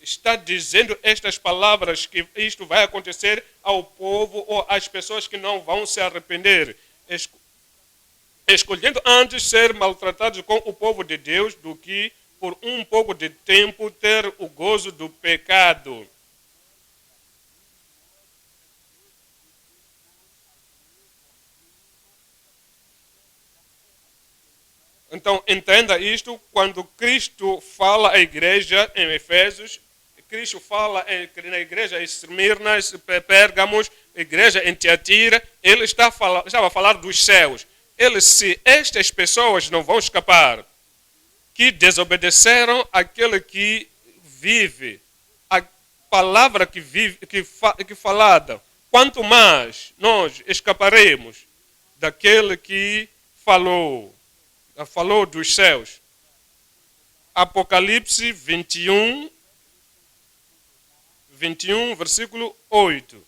está dizendo estas palavras, que isto vai acontecer ao povo ou às pessoas que não vão se arrepender. Escolhendo antes ser maltratados com o povo de Deus do que por um pouco de tempo ter o gozo do pecado. Então, entenda isto, quando Cristo fala à igreja em Efésios, Cristo fala na igreja em Esmirna, Pérgamos, igreja em Tiatira, ele estava a falar dos céus. Se estas pessoas não vão escapar, que desobedeceram aquele que vive, a palavra que falada, quanto mais nós escaparemos daquele que falou dos céus. Apocalipse 21, versículo 8.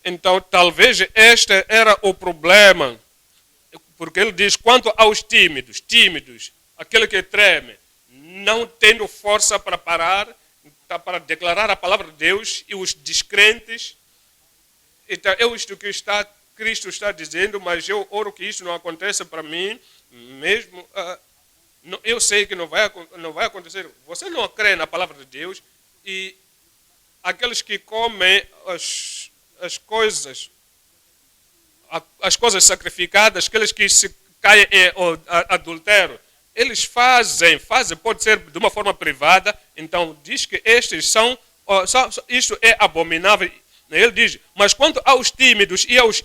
Então, talvez este era o problema, porque ele diz: quanto aos tímidos, aquele que treme, não tendo força para parar, para declarar a palavra de Deus, e os descrentes. Então, é isto que Cristo está dizendo, mas eu oro que isso não aconteça para mim, mesmo. Eu sei que não vai acontecer. Você não crê na palavra de Deus e aqueles que comem as coisas sacrificadas, aqueles que se caem em adultério, eles fazem, pode ser de uma forma privada, então diz que estes isto é abominável. Ele diz, mas quanto aos tímidos e aos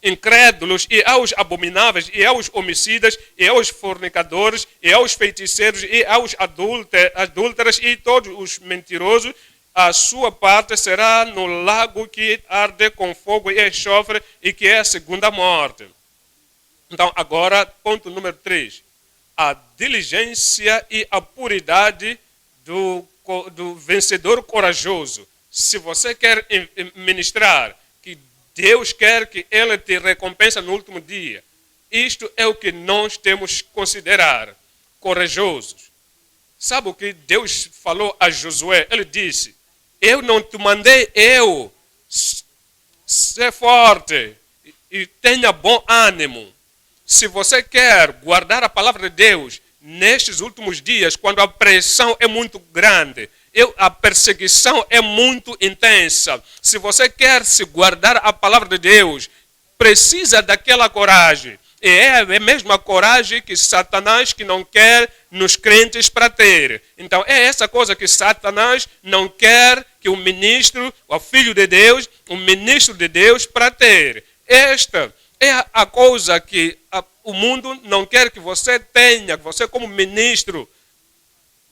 incrédulos e aos abomináveis e aos homicidas e aos fornicadores e aos feiticeiros e aos adúlteros e todos os mentirosos, a sua parte será no lago que arde com fogo e enxofre e que é a segunda morte. Então, agora, ponto número 3. A diligência e a puridade do vencedor corajoso. Se você quer ministrar, que Deus quer que Ele te recompense no último dia. Isto é o que nós temos que considerar corajosos. Sabe o que Deus falou a Josué? Ele disse, eu não te mandei eu. Ser forte e tenha bom ânimo. Se você quer guardar a palavra de Deus nestes últimos dias, quando a pressão é muito grande, a perseguição é muito intensa. Se você quer se guardar a palavra de Deus, precisa daquela coragem. E é a mesma coragem que Satanás que não quer nos crentes para ter. Então é essa coisa que Satanás não quer que o ministro, o filho de Deus, o ministro de Deus para ter. Esta é a coisa que o mundo não quer que você tenha, você como ministro.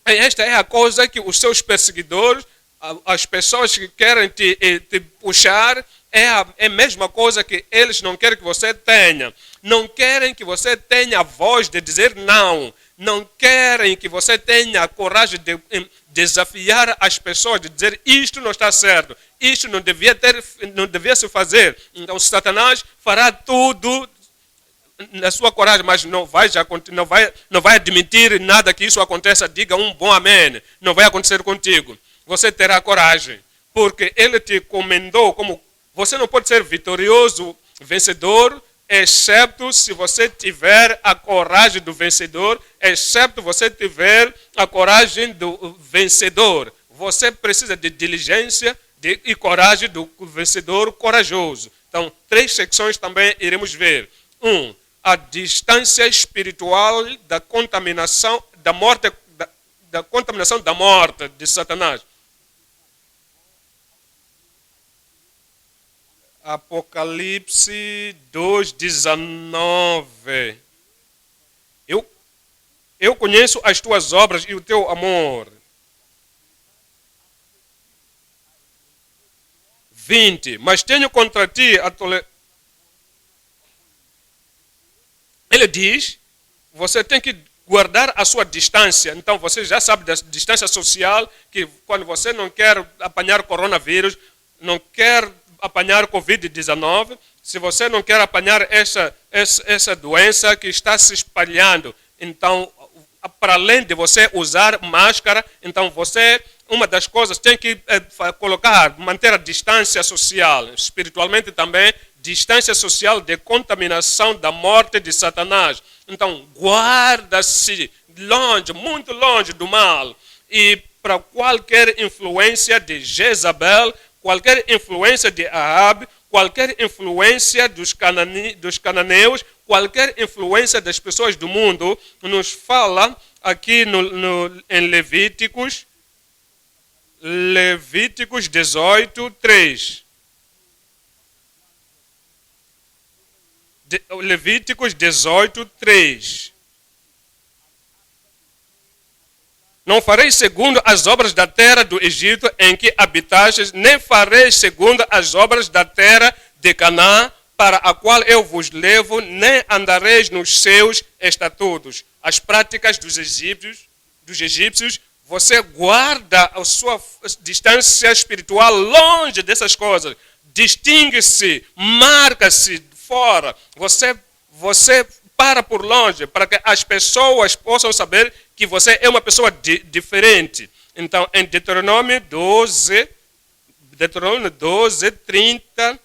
Esta é a coisa que os seus perseguidores, as pessoas que querem te puxar, é a mesma coisa que eles não querem que você tenha. Não querem que você tenha a voz de dizer não. Não querem que você tenha a coragem de desafiar as pessoas, de dizer isto não está certo, isto não devia se fazer. Então Satanás fará tudo na sua coragem, mas não vai admitir nada que isso aconteça. Diga um bom amém. Não vai acontecer contigo. Você terá coragem, porque ele te encomendou como você não pode ser vitorioso, vencedor, excepto se você tiver a coragem do vencedor, excepto você tiver a coragem do vencedor. Você precisa de diligência e coragem do vencedor corajoso. Então, 3 secções também iremos ver. 1. A distância espiritual da contaminação da morte, da contaminação da morte de Satanás. Apocalipse 2:19. Eu conheço as tuas obras e o teu amor. 20. Mas tenho contra ti a tolerância. Ele diz, você tem que guardar a sua distância. Então você já sabe da distância social, que quando você não quer apanhar coronavírus, não quer apanhar Covid-19, se você não quer apanhar essa doença que está se espalhando, então, para além de você usar máscara, então você, uma das coisas, tem que manter a distância social, espiritualmente também, distância social de contaminação da morte de Satanás. Então, guarda-se longe, muito longe do mal. E para qualquer influência de Jezabel, qualquer influência de Ahab, qualquer influência dos cananeus, qualquer influência das pessoas do mundo, nos fala aqui em Levíticos 18:3. Levíticos 18:3. Não fareis segundo as obras da terra do Egito em que habitastes, nem fareis segundo as obras da terra de Canaã, para a qual eu vos levo, nem andareis nos seus estatutos. As práticas dos egípcios, você guarda a sua distância espiritual longe dessas coisas. Distingue-se, marca-se fora. Você para por longe, para que as pessoas possam saber que você é uma pessoa diferente. Então, em Deuteronômio 12:30,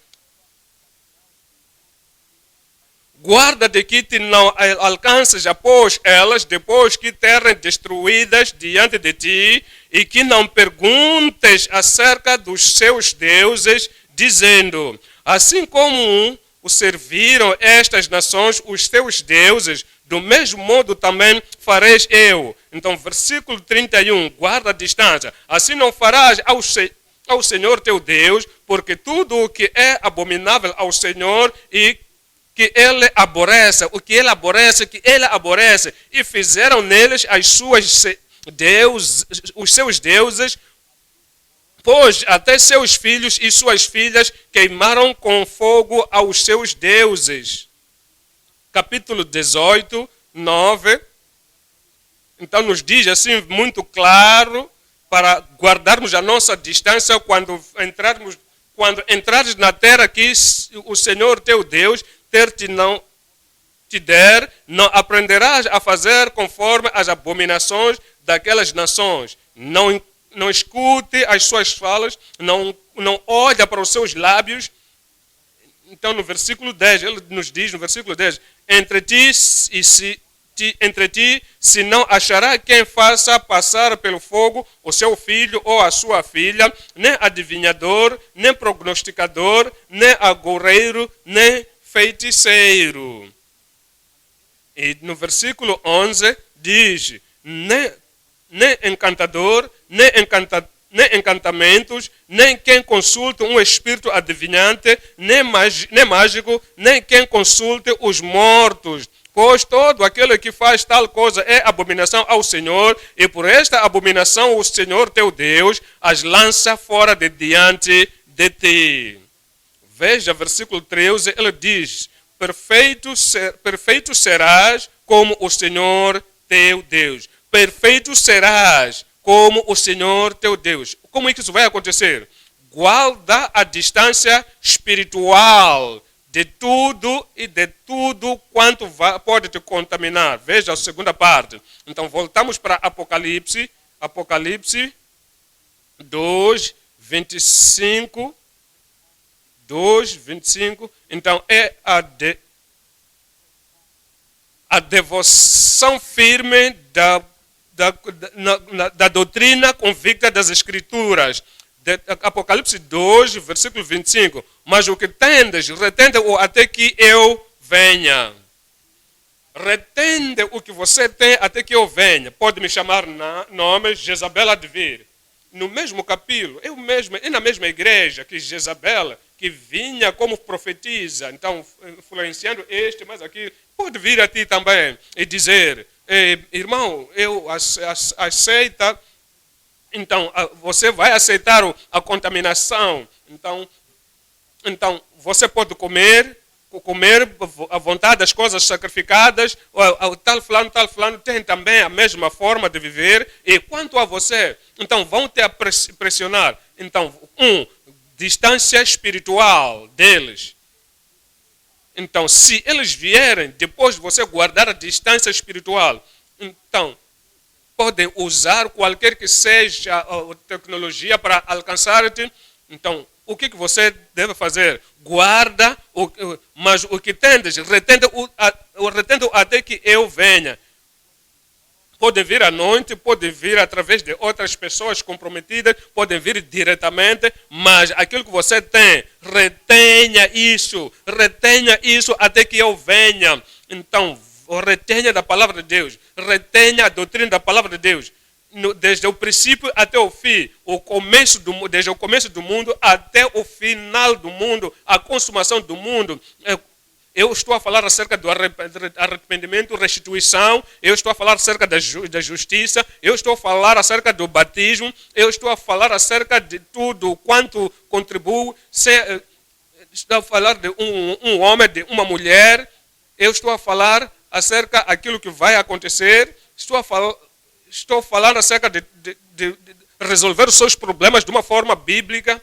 guarda de que te não alcances após elas, depois que terem destruídas diante de ti, e que não perguntes acerca dos seus deuses, dizendo, assim como o serviram estas nações, os teus deuses, do mesmo modo também fareis eu. Então, versículo 31, guarda a distância. Assim não farás ao Senhor teu Deus, porque tudo o que é abominável ao Senhor e que ele aborrece, o que ele aborrece, e fizeram neles os seus deuses, pois até seus filhos e suas filhas queimaram com fogo aos seus deuses. Capítulo 18, 9. Então nos diz assim muito claro, para guardarmos a nossa distância quando entrares na terra que o Senhor teu Deus não te der, não aprenderás a fazer conforme as abominações daquelas nações. Não escute as suas falas, não olha para os seus lábios. Então no versículo 10, ele nos diz no versículo 10, entre ti se não achará quem faça passar pelo fogo o seu filho ou a sua filha, nem adivinhador, nem prognosticador, nem agoureiro, nem feiticeiro. E no versículo 11 diz, nem encantador, nem encantamentos, nem quem consulte um espírito adivinhante, nem mágico, nem quem consulte os mortos. Pois todo aquele que faz tal coisa é abominação ao Senhor, e por esta abominação o Senhor teu Deus as lança fora de diante de ti. Veja, versículo 13, ele diz, perfeito serás como o Senhor teu Deus. Perfeito serás como o Senhor teu Deus. Como é que isso vai acontecer? Guarda a distância espiritual de tudo e de tudo quanto pode te contaminar. Veja a segunda parte. Então voltamos para Apocalipse 2, 25. 2, 25. Então é a devoção firme da doutrina convicta das Escrituras. Apocalipse 2, versículo 25. Mas o que tendes, retende-o até que eu venha. Retende o que você tem até que eu venha. Pode me chamar nome, Jezabel há de vir. No mesmo capítulo, é na mesma igreja que Jezabel, que vinha como profetiza, então influenciando mas aqui, pode vir a ti também e dizer, irmão, eu aceito. Então, você vai aceitar a contaminação. Então você pode comer à vontade as coisas sacrificadas. Tal fulano tem também a mesma forma de viver. E quanto a você, então vão te pressionar. Então, distância espiritual deles. Então, se eles vierem, depois de você guardar a distância espiritual, então podem usar qualquer que seja a tecnologia para alcançar-te. Então, o que você deve fazer? Guarda, mas o que tendes, retende-o até que eu venha. Pode vir à noite, pode vir através de outras pessoas comprometidas, pode vir diretamente, mas aquilo que você tem, retenha isso até que eu venha. Então, retenha da palavra de Deus, retenha a doutrina da palavra de Deus, desde o princípio até o fim, desde o começo do mundo até o final do mundo, a consumação do mundo. Eu estou a falar acerca do arrependimento, restituição, eu estou a falar acerca da justiça, eu estou a falar acerca do batismo, eu estou a falar acerca de tudo quanto contribui, estou a falar de um homem, de uma mulher, eu estou a falar acerca daquilo que vai acontecer, estou a falar acerca de resolver os seus problemas de uma forma bíblica,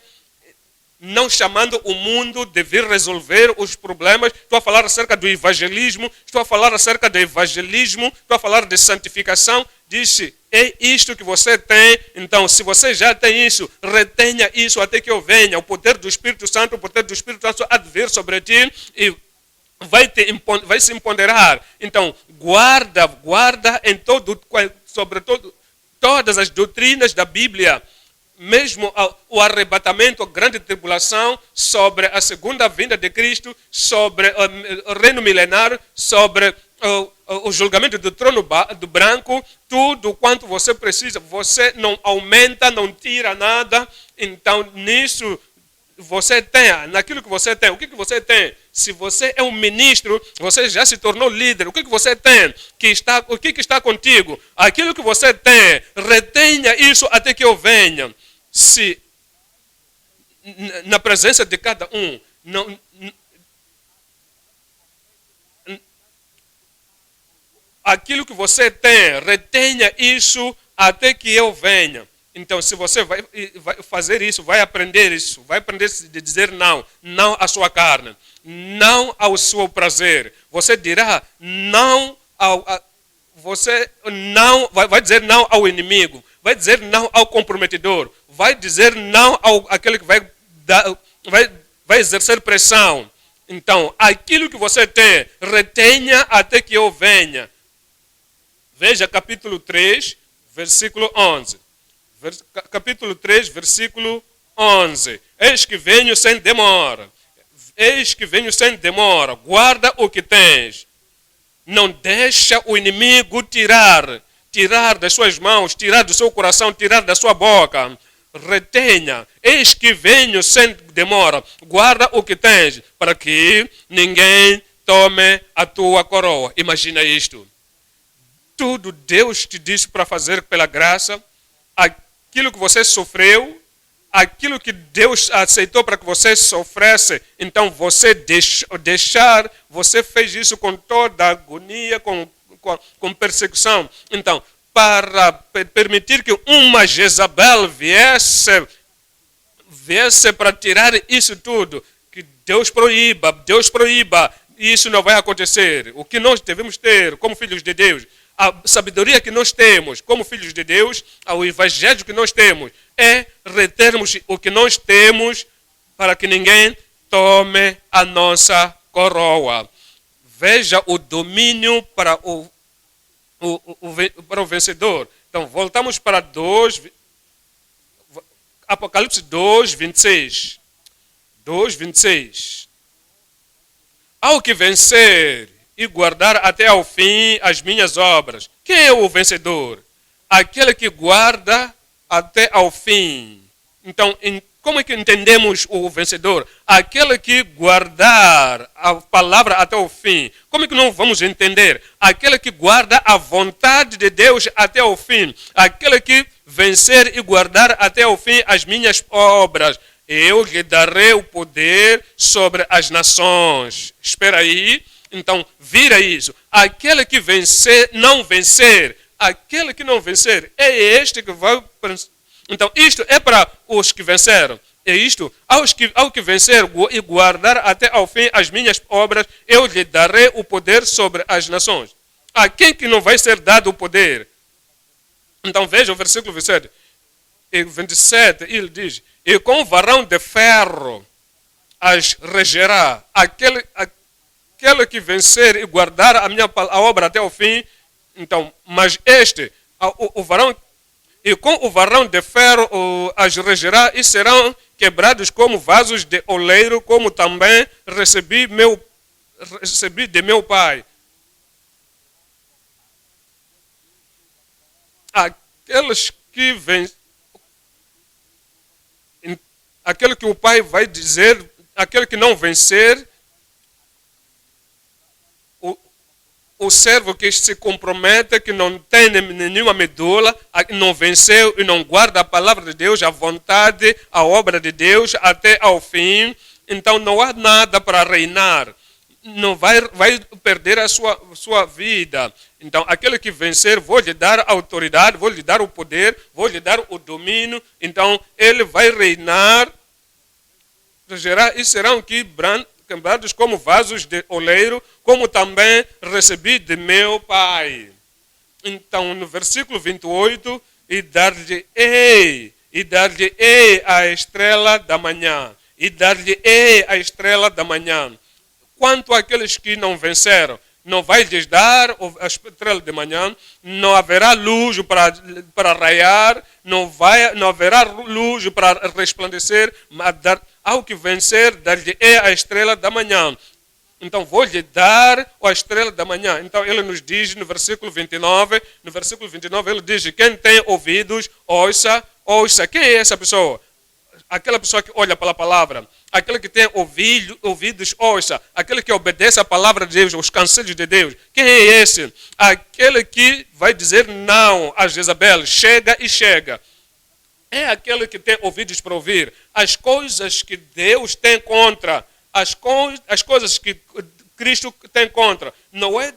não chamando o mundo de vir resolver os problemas. Estou a falar acerca do evangelismo, estou a falar acerca do evangelismo, estou a falar de santificação. Disse, é isto que você tem, então se você já tem isso, retenha isso até que eu venha. O poder do Espírito Santo há de vir sobre ti vai se empoderar. Então, guarda em sobretudo, todas as doutrinas da Bíblia, mesmo o arrebatamento, a grande tribulação, sobre a segunda vinda de Cristo, sobre o reino milenar, sobre o julgamento do trono do branco, tudo quanto você precisa. Você não aumenta, não tira nada. Então, nisso, você tem, naquilo que você tem, o que você tem? Se você é um ministro, você já se tornou líder, o que você tem? O que está contigo? Aquilo que você tem, retenha isso até que eu venha. Se na presença de cada um, aquilo que você tem, retenha isso até que eu venha. Então, se você vai fazer isso, vai aprender a dizer não, não à sua carne, não ao seu prazer. Você dirá não você não vai dizer não ao inimigo, vai dizer não ao comprometedor, vai dizer não àquele que vai exercer pressão. Então, aquilo que você tem, retenha até que eu venha. Veja capítulo 3, versículo 11. Capítulo 3, versículo 11. Eis que venho sem demora. Eis que venho sem demora. Guarda o que tens. Não deixa o inimigo tirar das suas mãos, tirar do seu coração, tirar da sua boca. Retenha. Eis que venho sem demora. Guarda o que tens, para que ninguém tome a tua coroa. Imagina isto. Tudo Deus te disse para fazer pela graça. Aquilo que você sofreu, aquilo que Deus aceitou para que você sofresse, então você você fez isso com toda a agonia, com perseguição. Então, para permitir que uma Jezabel viesse para tirar isso tudo, que Deus proíba, isso não vai acontecer. O que nós devemos ter como filhos de Deus, a sabedoria que nós temos como filhos de Deus, o evangelho que nós temos, é retermos o que nós temos para que ninguém tome a nossa coroa. Veja o domínio para o vencedor. Então, voltamos para Apocalipse 2, 26. 2, 26. Ao que vencer e guardar até ao fim as minhas obras. Quem é o vencedor? Aquele que guarda até ao fim. Então, como é que entendemos o vencedor? Aquele que guardar a palavra até o fim. Como é que não vamos entender? Aquele que guarda a vontade de Deus até o fim. Aquele que vencer e guardar até o fim as minhas obras. Eu lhe darei o poder sobre as nações. Espera aí. Então, vira isso. Aquele que vencer, aquele que não vencer, é este que vai... Então, isto é para os que venceram. É isto, ao que vencer e guardar até ao fim as minhas obras, eu lhe darei o poder sobre as nações. A quem que não vai ser dado o poder? Então, veja o versículo 27. E 27, ele diz, e com varão de ferro as regerá. Aquele que vencer e guardar a obra até o fim, então, mas o varão, e com o varão de ferro as regerá e serão quebrados como vasos de oleiro, como também recebi de meu pai. Aqueles que aquele que o pai vai dizer, aquele que não vencer, o servo que se compromete, que não tem nenhuma medula, não venceu e não guarda a palavra de Deus, a vontade, a obra de Deus até ao fim, então não há nada para reinar. Não vai perder a sua vida. Então, aquele que vencer, vou lhe dar a autoridade, vou lhe dar o poder, vou lhe dar o domínio. Então, ele vai reinar, e serão quebrados como vasos de oleiro, como também recebi de meu pai. Então, no versículo 28, e dar-lhe-ei a estrela da manhã, e dar-lhe-ei a estrela da manhã. quanto àqueles que não venceram. Não vai lhes dar a estrela de manhã, não haverá luz para raiar, não haverá luz para resplandecer, mas ao que vencer, dar-lhe a estrela da manhã. Então, vou lhe dar a estrela da manhã. Então, ele nos diz no versículo 29, ele diz, quem tem ouvidos, ouça, ouça. Quem é essa pessoa? Aquela pessoa que olha para a palavra, aquele que tem ouvidos, ouça, aquele que obedece à palavra de Deus, aos conselhos de Deus. Quem é esse? Aquele que vai dizer não a Jezabel, chega e chega. É aquele que tem ouvidos para ouvir. As coisas que Deus tem contra, as coisas que Cristo tem contra, não é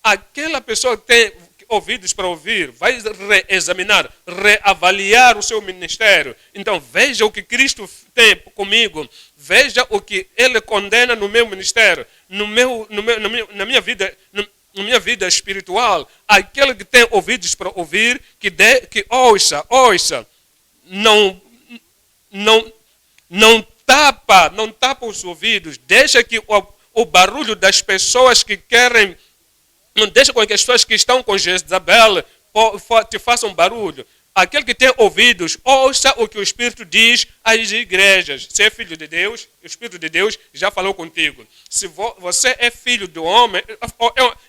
aquela pessoa que tem ouvidos para ouvir, vai reexaminar, reavaliar o seu ministério. Então, veja o que Cristo tem comigo, veja o que Ele condena no meu ministério, na minha vida espiritual. Aquele que tem ouvidos para ouvir, que ouça, não tapa os ouvidos, deixa que o barulho das pessoas que querem, não deixa com que as pessoas que estão com Jezabel te façam barulho. Aquele que tem ouvidos, ouça o que o Espírito diz às igrejas. Se é filho de Deus, o Espírito de Deus já falou contigo. Se você é filho do homem,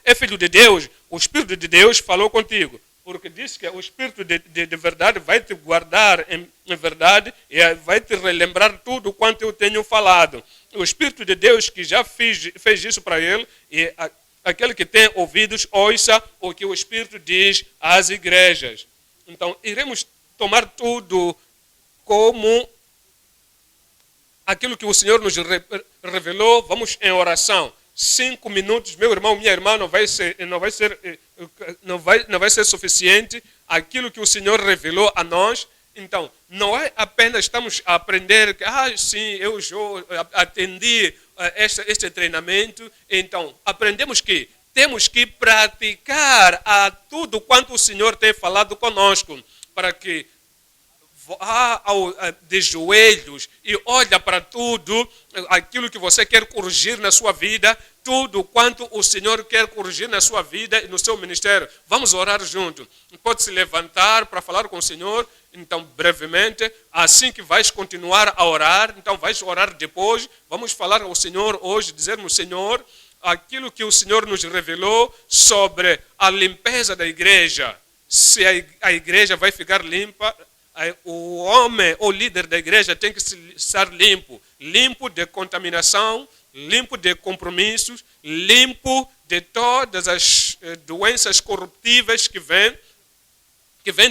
é filho de Deus, o Espírito de Deus falou contigo. Porque diz que o Espírito de verdade vai te guardar em verdade e vai te relembrar tudo quanto eu tenho falado. O Espírito de Deus que já fez isso para ele, e aquele que tem ouvidos, ouça o que o Espírito diz às igrejas. Então, iremos tomar tudo como aquilo que o Senhor nos revelou. Vamos em oração. 5 minutos, meu irmão, minha irmã, não vai ser suficiente aquilo que o Senhor revelou a nós. Então, não é apenas estamos a aprender que, sim, eu já atendi este treinamento. Então, aprendemos que temos que praticar a tudo quanto o Senhor tem falado conosco, para que de joelhos e olha para tudo aquilo que você quer corrigir na sua vida, tudo quanto o Senhor quer corrigir na sua vida e no seu ministério. Vamos orar junto. Pode se levantar para falar com o Senhor. Então, brevemente, assim que vais continuar a orar, então vais orar depois. Vamos falar ao Senhor hoje, dizermos, Senhor, aquilo que o Senhor nos revelou sobre a limpeza da igreja. Se a igreja vai ficar limpa, o homem, o líder da igreja tem que estar limpo. Limpo de contaminação, limpo de compromissos, limpo de todas as doenças corruptíveis que vêm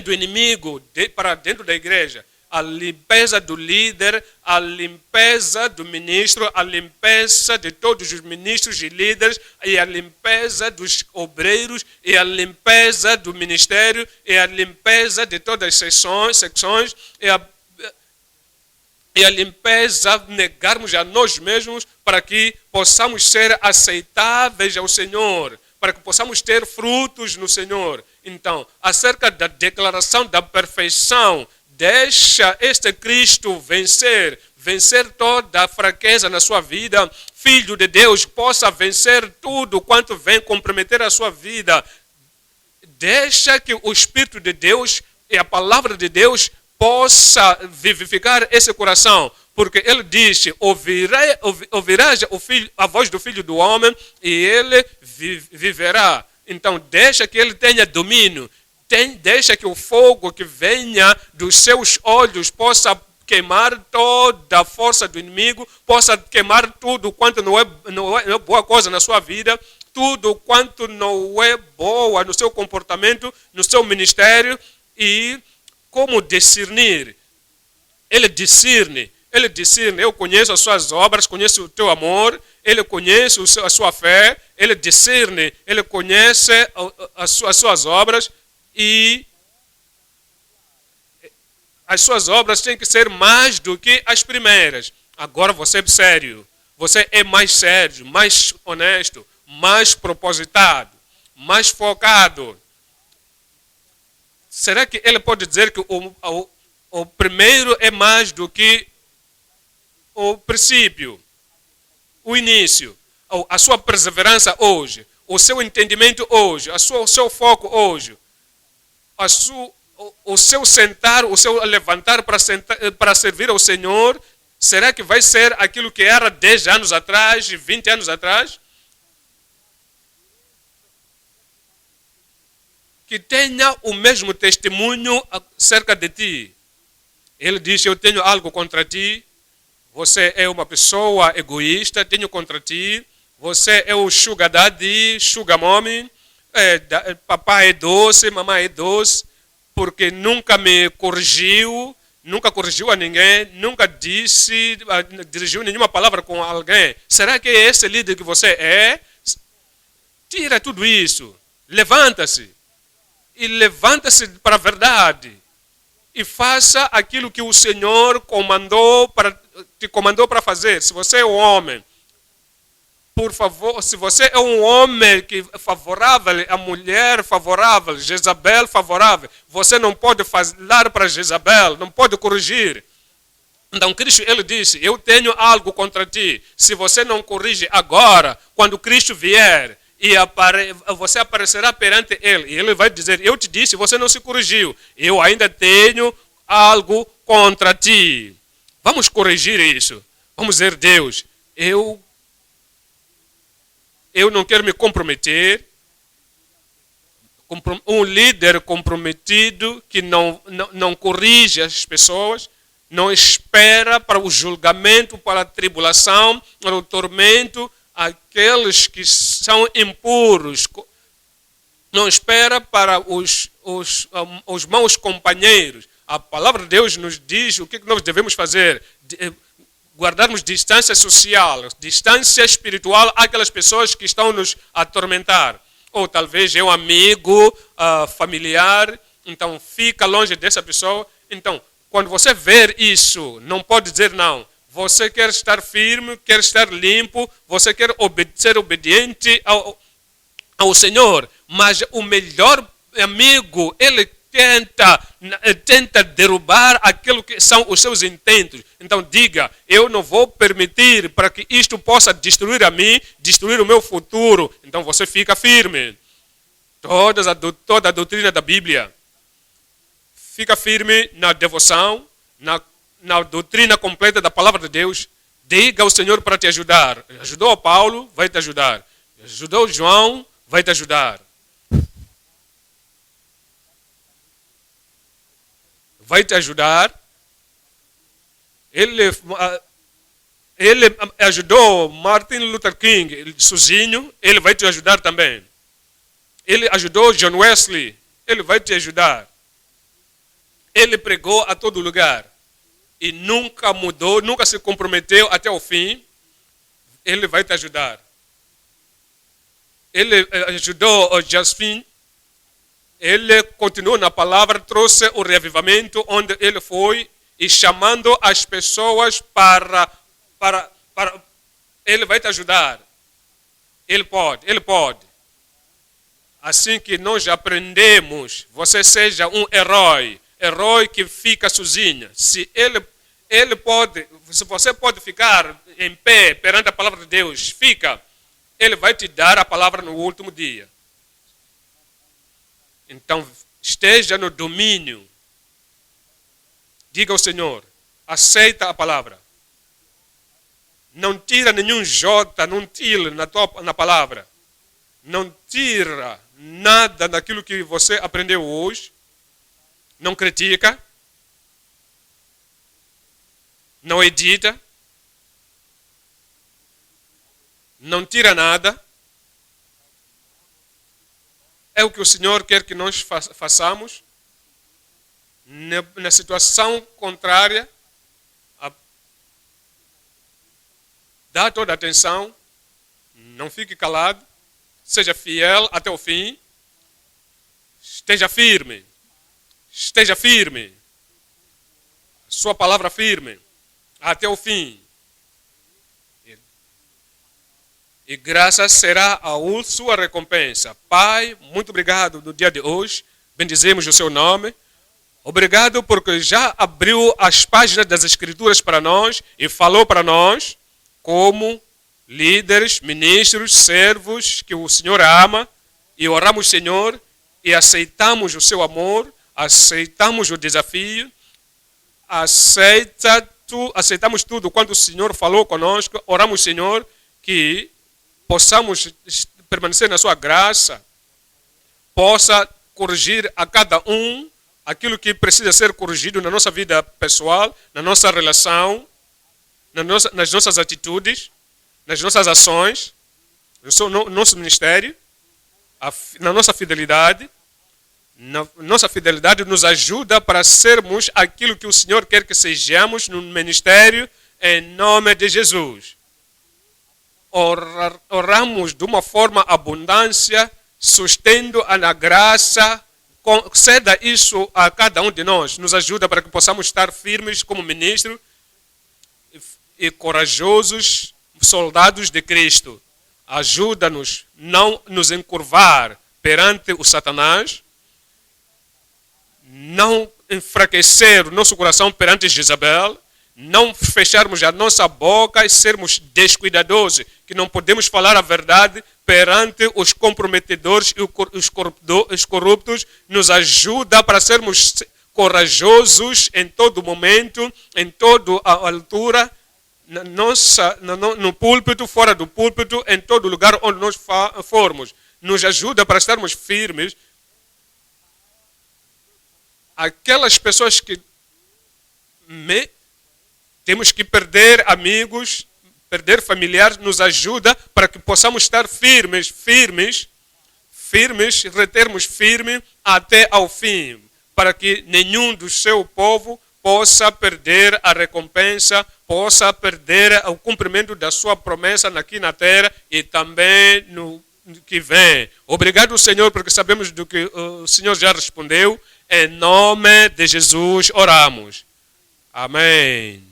do inimigo para dentro da igreja. A limpeza do líder, a limpeza do ministro, a limpeza de todos os ministros e líderes, e a limpeza dos obreiros, e a limpeza do ministério, e a limpeza de todas as secções, e a limpeza, negarmos a nós mesmos para que possamos ser aceitáveis ao Senhor, para que possamos ter frutos no Senhor. Então, acerca da declaração da perfeição, deixa este Cristo vencer toda a fraqueza na sua vida. Filho de Deus, possa vencer tudo quanto vem comprometer a sua vida. Deixa que o Espírito de Deus e a palavra de Deus possa vivificar esse coração. Porque ele disse, ouvirás a voz do Filho do Homem e ele viverá. Então, deixa que ele tenha domínio. Deixa que o fogo que venha dos seus olhos possa queimar toda a força do inimigo, possa queimar tudo quanto não é boa coisa na sua vida, tudo quanto não é boa no seu comportamento, no seu ministério. E como discernir? Ele discerne. Eu conheço as suas obras, conheço o teu amor, ele conhece a sua fé, ele discerne, ele conhece as suas obras. E as suas obras têm que ser mais do que as primeiras. Agora você é sério. Você é mais sério, mais honesto, mais propositado, mais focado. Será que ele pode dizer que o primeiro é mais do que o princípio? o início, a sua perseverança hoje, o seu entendimento hoje, o seu foco hoje, o seu sentar, o seu levantar para servir ao Senhor, será que vai ser aquilo que era 10 anos atrás, 20 anos atrás? Que tenha o mesmo testemunho acerca de ti. Ele diz, eu tenho algo contra ti, você é uma pessoa egoísta, tenho contra ti, você é o sugar daddy, sugar mommy, papai é doce, mamãe é doce, porque nunca me corrigiu, nunca corrigiu a ninguém, nunca dirigiu nenhuma palavra com alguém. Será que é esse líder que você é? Tira tudo isso, levanta-se. E levanta-se para a verdade. E faça aquilo que o Senhor te comandou para fazer. Se você é um homem, por favor, se você é um homem que é favorável, a mulher favorável, Jezabel favorável, você não pode falar para Jezabel, não pode corrigir. Então Cristo, ele disse, eu tenho algo contra ti. Se você não corrige agora, quando Cristo vier, e você aparecerá perante ele, e ele vai dizer, eu te disse, você não se corrigiu, eu ainda tenho algo contra ti. Vamos corrigir isso. Vamos dizer, Deus, eu não quero me comprometer. Um líder comprometido que não corrige as pessoas, não espera para o julgamento, para a tribulação, para o tormento, aqueles que são impuros, não espera para os maus companheiros. A palavra de Deus nos diz o que nós devemos fazer. Guardarmos distância social, distância espiritual àquelas pessoas que estão nos atormentar. Ou talvez é um amigo, familiar, então fica longe dessa pessoa. Então, quando você ver isso, não pode dizer não. Você quer estar firme, quer estar limpo, você quer ser obediente ao Senhor. Mas o melhor amigo, ele tenta derrubar aquilo que são os seus intentos. Então diga, eu não vou permitir para que isto possa destruir a mim, destruir o meu futuro. Então você fica firme. Toda a doutrina da Bíblia. Fica firme na devoção, na doutrina completa da palavra de Deus. Diga ao Senhor para te ajudar. Ajudou a Paulo, vai te ajudar. Ajudou João, vai te ajudar. Vai te ajudar. Ele ajudou Martin Luther King sozinho, ele vai te ajudar também. Ele ajudou John Wesley, ele vai te ajudar. Ele pregou a todo lugar e nunca mudou, nunca se comprometeu até o fim. Ele vai te ajudar. Ele ajudou Jasmin. Ele continuou na palavra, trouxe o reavivamento onde ele foi e chamando as pessoas para ele vai te ajudar. Ele pode. Assim que nós aprendemos, você seja um herói que fica sozinho. Se você pode ficar em pé perante a palavra de Deus, fica. Ele vai te dar a palavra no último dia. Então, esteja no domínio. Diga ao Senhor, aceita a palavra. Não tira nenhum J, não tira na palavra. Não tira nada daquilo que você aprendeu hoje. Não critica. Não edita. Não tira nada. É o que o Senhor quer que nós façamos. Na situação contrária, dá toda a atenção, não fique calado, seja fiel até o fim, esteja firme, sua palavra firme, até o fim. E graças será a sua recompensa. Pai, muito obrigado no dia de hoje, bendizemos o seu nome. Obrigado porque já abriu as páginas das Escrituras para nós e falou para nós como líderes, ministros, servos que o Senhor ama, e oramos, Senhor, e aceitamos o seu amor, aceitamos o desafio, aceitamos tudo quando o Senhor falou conosco. Oramos, Senhor, que possamos permanecer na sua graça, possa corrigir a cada um aquilo que precisa ser corrigido na nossa vida pessoal, na nossa relação, nas nossas atitudes, nas nossas ações, no nosso ministério, na nossa fidelidade. Nossa fidelidade nos ajuda para sermos aquilo que o Senhor quer que sejamos no ministério, em nome de Jesus. Oramos de uma forma abundância, sustendo a graça. Conceda isso a cada um de nós. Nos ajuda para que possamos estar firmes como ministro e corajosos soldados de Cristo. Ajuda-nos não nos encurvar perante o Satanás, não enfraquecer o nosso coração perante Jezabel, não fecharmos a nossa boca e sermos descuidadosos, que não podemos falar a verdade perante os comprometedores e os corruptos. Nos ajuda para sermos corajosos em todo momento, em toda a altura, no púlpito, fora do púlpito, em todo lugar onde nós formos. Nos ajuda para estarmos firmes. Aquelas pessoas que temos que perder amigos, perder familiares, nos ajuda para que possamos estar firmes, retermos firme até ao fim, para que nenhum do seu povo possa perder a recompensa, possa perder o cumprimento da sua promessa aqui na terra e também no que vem. Obrigado, Senhor, porque sabemos do que o Senhor já respondeu. Em nome de Jesus oramos. Amém.